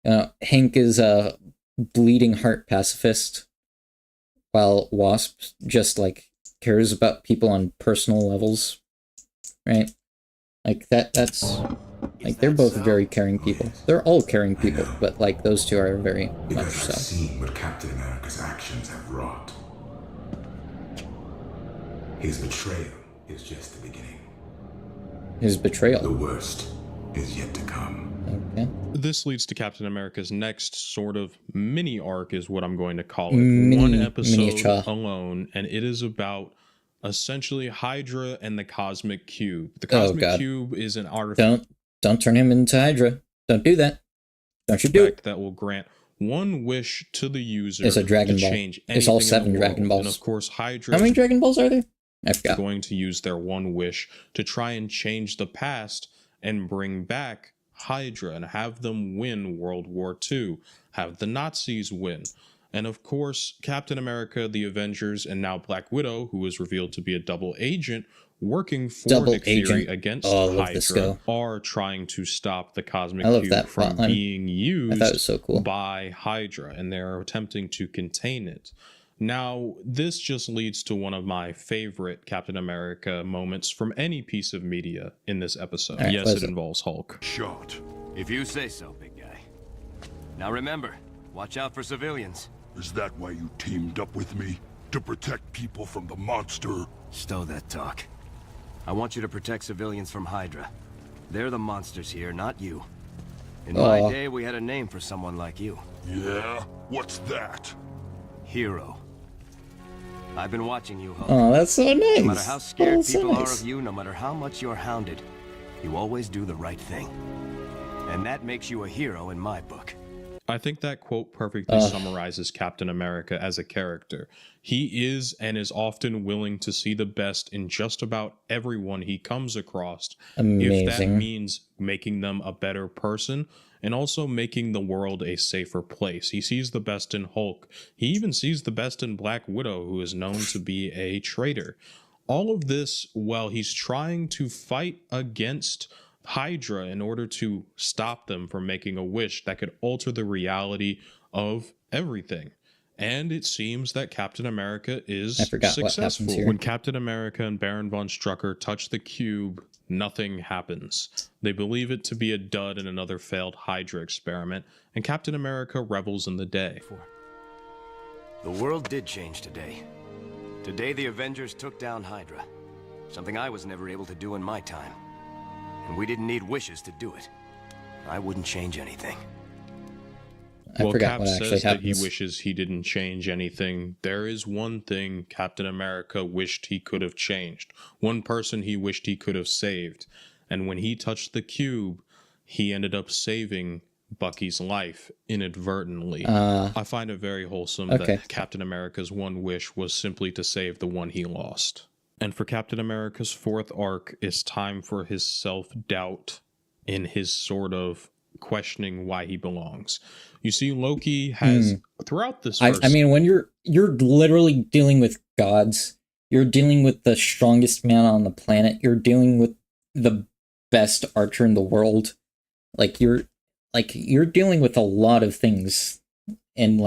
Hank is a bleeding heart pacifist, while Wasp just like cares about people on personal levels, right? Like that's like they're both very caring people. They're all caring people, but like those two are very much so. I've seen what Captain America's actions have wrought. His betrayal is just the beginning. His betrayal. The worst is yet to come. Okay. This leads to Captain America's next sort of mini arc, is what I'm going to call it. One episode alone, and it is about essentially Hydra and the Cosmic Cube. The Cosmic Cube is an artifact. Don't turn him into Hydra. Don't do that. Don't you do it. That will grant one wish to the user. It's a Dragon Ball. Change It's all anything in 7 the Dragon world. Balls. And of course, Hydra. How many Dragon Balls are there? I forgot. Going to use their one wish to try and change the past and bring back Hydra and have them win World War II, have the Nazis win. And of course, Captain America, the Avengers, and now Black Widow, who is revealed to be a double agent working for Nick Fury against Hydra, are trying to stop the Cosmic Cube from being used by Hydra, and they're attempting to contain it. Now, this just leads to one of my favorite Captain America moments from any piece of media in this episode. Right, yes, it involves Hulk. Shot. If you say so, big guy. Now remember, watch out for civilians. Is that why you teamed up with me? To protect people from the monster? Stow that talk. I want you to protect civilians from Hydra. They're the monsters here, not you. In my day, we had a name for someone like you. Yeah? What's that? Hero. I've been watching you, Hulk. Oh, that's so nice. No matter how scared That's so people nice. are of you, no matter how much you're hounded, you always do the right thing. And that makes you a hero in my book. I think that quote perfectly summarizes Captain America as a character. He is and is often willing to see the best in just about everyone he comes across. Amazing. If that means making them a better person and also making the world a safer place. He sees the best in Hulk. He even sees the best in Black Widow, who is known to be a traitor. All of this while he's trying to fight against Hydra in order to stop them from making a wish that could alter the reality of everything. And it seems that Captain America is successful. When Captain America and Baron von Strucker touch the cube, nothing happens. They believe it to be a dud in another failed Hydra experiment, and Captain America revels in the day. The world did change today. Today the Avengers took down Hydra. Something I was never able to do in my time. And we didn't need wishes to do it. I wouldn't change anything. Well, Cap says that he wishes he didn't change anything. There is one thing Captain America wished he could have changed. One person he wished he could have saved. And when he touched the cube, he ended up saving Bucky's life inadvertently. I find it very wholesome that Captain America's one wish was simply to save the one he lost. And for Captain America's fourth arc, it's time for his self-doubt in his sort of questioning why he belongs. You see, Loki has, throughout this verse... I mean, when you're literally dealing with gods, you're dealing with the strongest man on the planet, you're dealing with the best archer in the world, you're dealing with a lot of things, and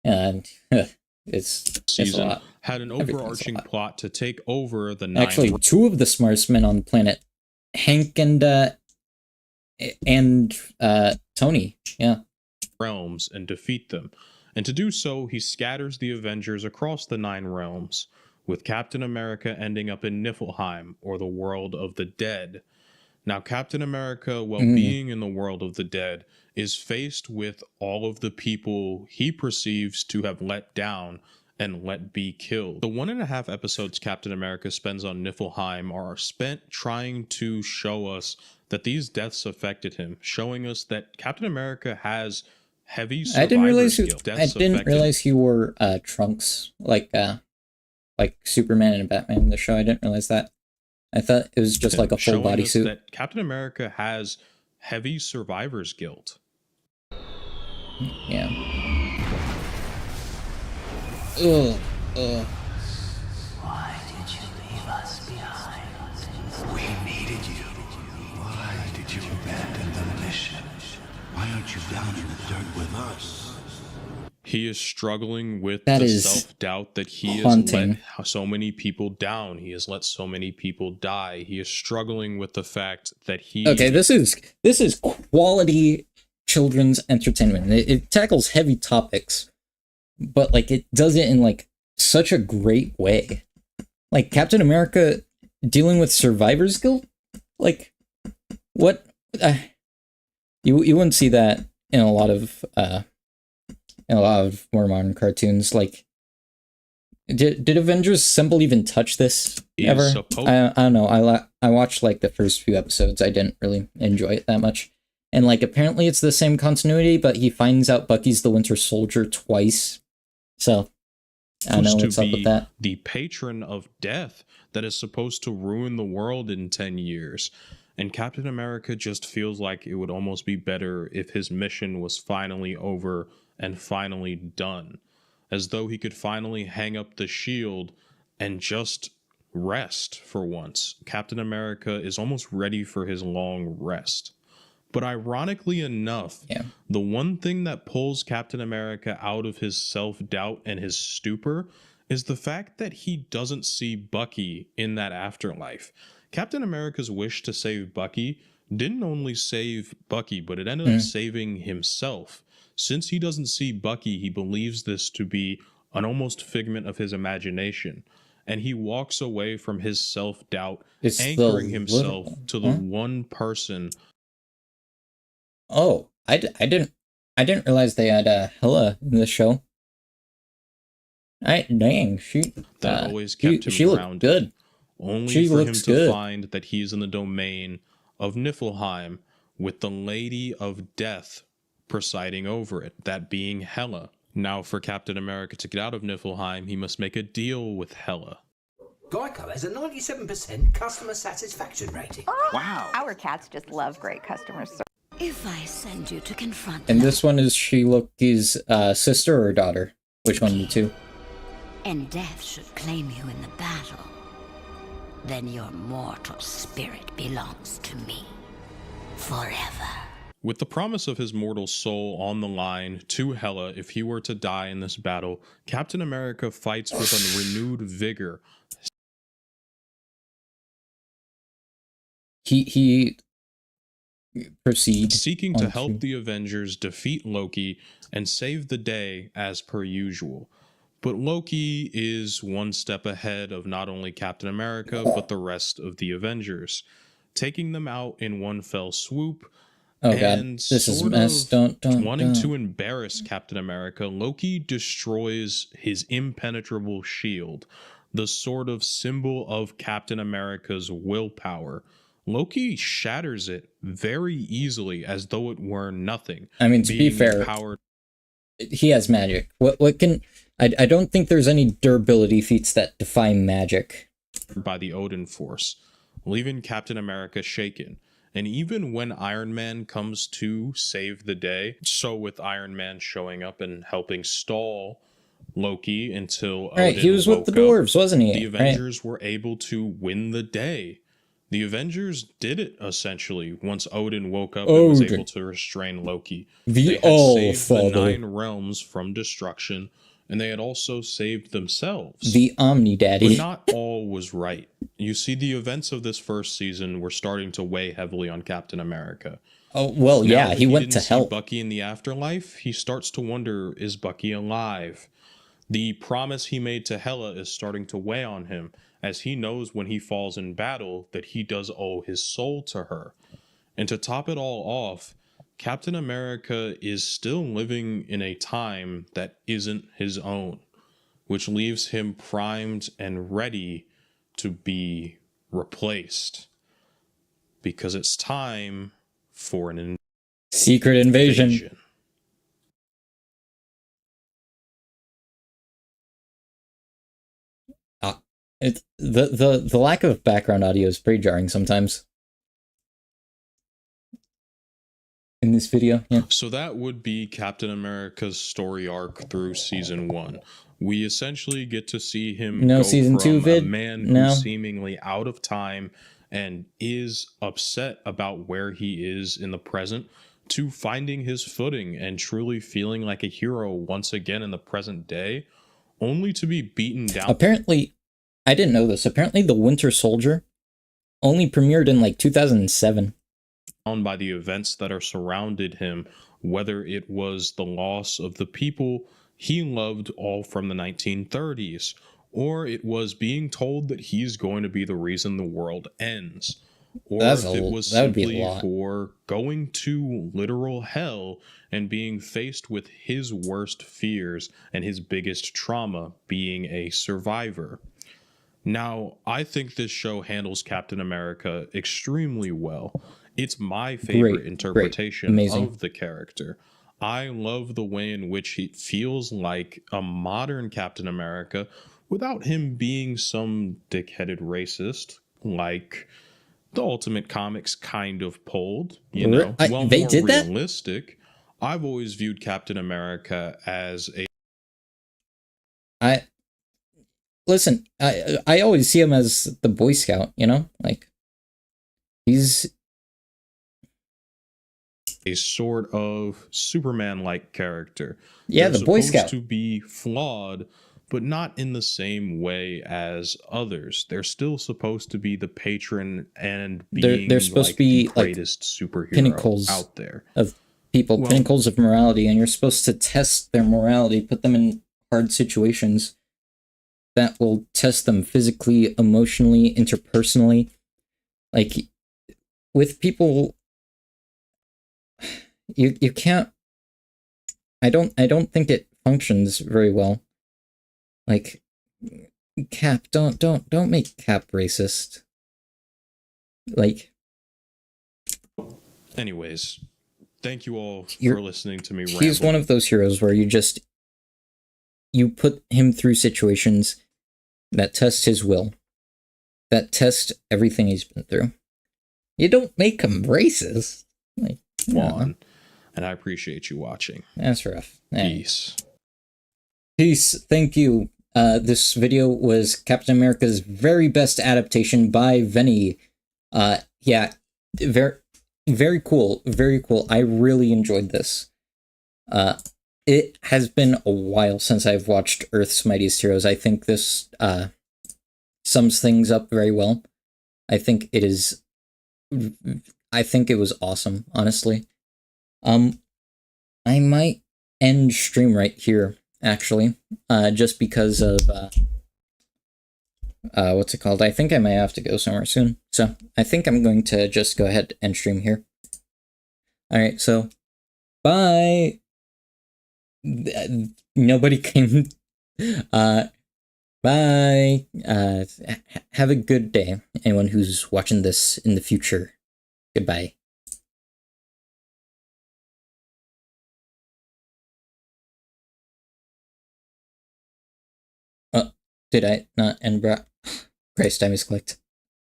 it's a lot. Had an overarching plot to take over the Actually, two of the smartest men on the planet, Hank and Tony, realms and defeat them. And to do so, he scatters the Avengers across the 9 realms, with Captain America ending up in Niflheim, or the world of the dead. Now, Captain America, while being in the world of the dead, is faced with all of the people he perceives to have let down and let be killed. The 1.5 episodes Captain America spends on Niflheim are spent trying to show us that these deaths affected him, showing us that Captain America has heavy survivor's guilt. I didn't realize he wore trunks like Superman and Batman in the show. I didn't realize that. I thought it was just like a full bodysuit. That Captain America has heavy survivor's guilt. Yeah. Why did you leave us behind? We needed you. Why did you abandon the mission? Why aren't you down in the dirt with us? He is struggling with the self-doubt that he has let so many people down. He has let so many people die. He is struggling with the fact that he... Okay, this is quality children's entertainment. It tackles heavy topics, but it does it in such a great way. Captain America dealing with survivor's guilt? What? You wouldn't see that in a lot of more modern cartoons. Did Avengers Assemble even touch this ever? I don't know. I watched the first few episodes. I didn't really enjoy it that much. And apparently it's the same continuity, but he finds out Bucky's the Winter Soldier twice. So I don't know what's up with that. The patron of death that is supposed to ruin the world in 10 years. And Captain America just feels like it would almost be better if his mission was finally over and finally done. As though he could finally hang up the shield and just rest for once. Captain America is almost ready for his long rest. But ironically enough, the one thing that pulls Captain America out of his self-doubt and his stupor is the fact that he doesn't see Bucky in that afterlife. Captain America's wish to save Bucky didn't only save Bucky, but it ended up saving himself. Since he doesn't see Bucky, he believes this to be an almost figment of his imagination. And he walks away from his self-doubt, anchoring himself to the one person... Oh, I didn't realize they had Hela in the show. Dang, she that always kept him she grounded. Looked good. Only She for him looks to good. find that he's in the domain of Niflheim with the Lady of Death presiding over it, that being Hela. Now, for Captain America to get out of Niflheim, he must make a deal with Hela. Geico has a 97% customer satisfaction rating. Wow. Our cats just love great customer service. If I send you to confront And this one is She-Loki's sister or daughter? Which one of the two? and death should claim you in the battle, then your mortal spirit belongs to me forever. With the promise of his mortal soul on the line to Hela if he were to die in this battle, Captain America fights with a renewed vigor. He proceeds seeking to help the Avengers defeat Loki and save the day as per usual. But Loki is one step ahead of not only Captain America, but the rest of the Avengers, taking them out in one fell swoop. Oh god, this is a mess. Don't. Wanting to embarrass Captain America, Loki destroys his impenetrable shield, the sort of symbol of Captain America's willpower. Loki shatters it very easily as though it were nothing. I mean, to be fair, he has magic. What can... I don't think there's any durability feats that defy magic. By the Odin Force, leaving Captain America shaken. And even when Iron Man comes to save the day, so with Iron Man showing up and helping stall Loki until Odin he was with the dwarves, wasn't he? The Avengers were able to win the day. The Avengers did it, essentially, once Odin woke up and was able to restrain Loki. They had saved the 9 realms from destruction, and they had also saved themselves. The Omni Daddy. But not all was right. You see, the events of this first season were starting to weigh heavily on Captain America. Oh, well, Now yeah, that he went to didn't see help. Bucky in the afterlife, he starts to wonder, is Bucky alive? The promise he made to Hela is starting to weigh on him, as he knows when he falls in battle that he does owe his soul to her. And to top it all off, Captain America is still living in a time that isn't his own, which leaves him primed and ready to be replaced. Because it's time for an secret invasion. It's the lack of background audio is pretty jarring sometimes. In this video, yeah. So that would be Captain America's story arc through season 1. We essentially get to see him go season from 2 vid. a man No. who's seemingly out of time and is upset about where he is in the present to finding his footing and truly feeling like a hero once again in the present day, only to be beaten down. Apparently, I didn't know this. Apparently, The Winter Soldier only premiered in like 2007. By the events that are surrounded him, whether it was the loss of the people he loved all from the 1930s, or it was being told that he's going to be the reason the world ends, or if it was simply for going to literal hell and being faced with his worst fears and his biggest trauma, being a survivor. Now, I think this show handles Captain America extremely well. It's my favorite interpretation of the character. I love the way in which he feels like a modern Captain America without him being some dick-headed racist like the Ultimate Comics kind of pulled, you know, well, they more did that? realistic. I've always viewed Captain America as a... Listen, I always see him as the Boy Scout, you know? Like, he's a sort of Superman-like character. Yeah, They're the Boy supposed Scout. to be flawed, but not in the same way as others. They're still supposed to be the patron and being they're supposed like to be the greatest superhero pinnacles out there. of people, Well- pinnacles of morality, and you're supposed to test their morality, put them in hard situations that will test them physically, emotionally, interpersonally. Like, with people, you can't... I don't think it functions very well. Like, Cap, don't make Cap racist. Like, anyways, thank you all for listening to me. He's one of those heroes where you put him through situations that test his will, that test everything he's been through. You don't make him racist. Like, come on. And I appreciate you watching. That's rough. Peace. Peace. Thank you. This video was Captain America's very best adaptation by Venny. Yeah, very cool. Very cool. I really enjoyed this. It has been a while since I've watched Earth's Mightiest Heroes. I think this sums things up very well. I think it was awesome, honestly. I might end stream right here, actually, just because of what's it called? I think I may have to go somewhere soon, so I think I'm going to just go ahead and stream here. Alright, so bye. Nobody came. Bye. Have a good day, anyone who's watching this in the future. Goodbye. Oh, did I not end? Christ, I misclicked.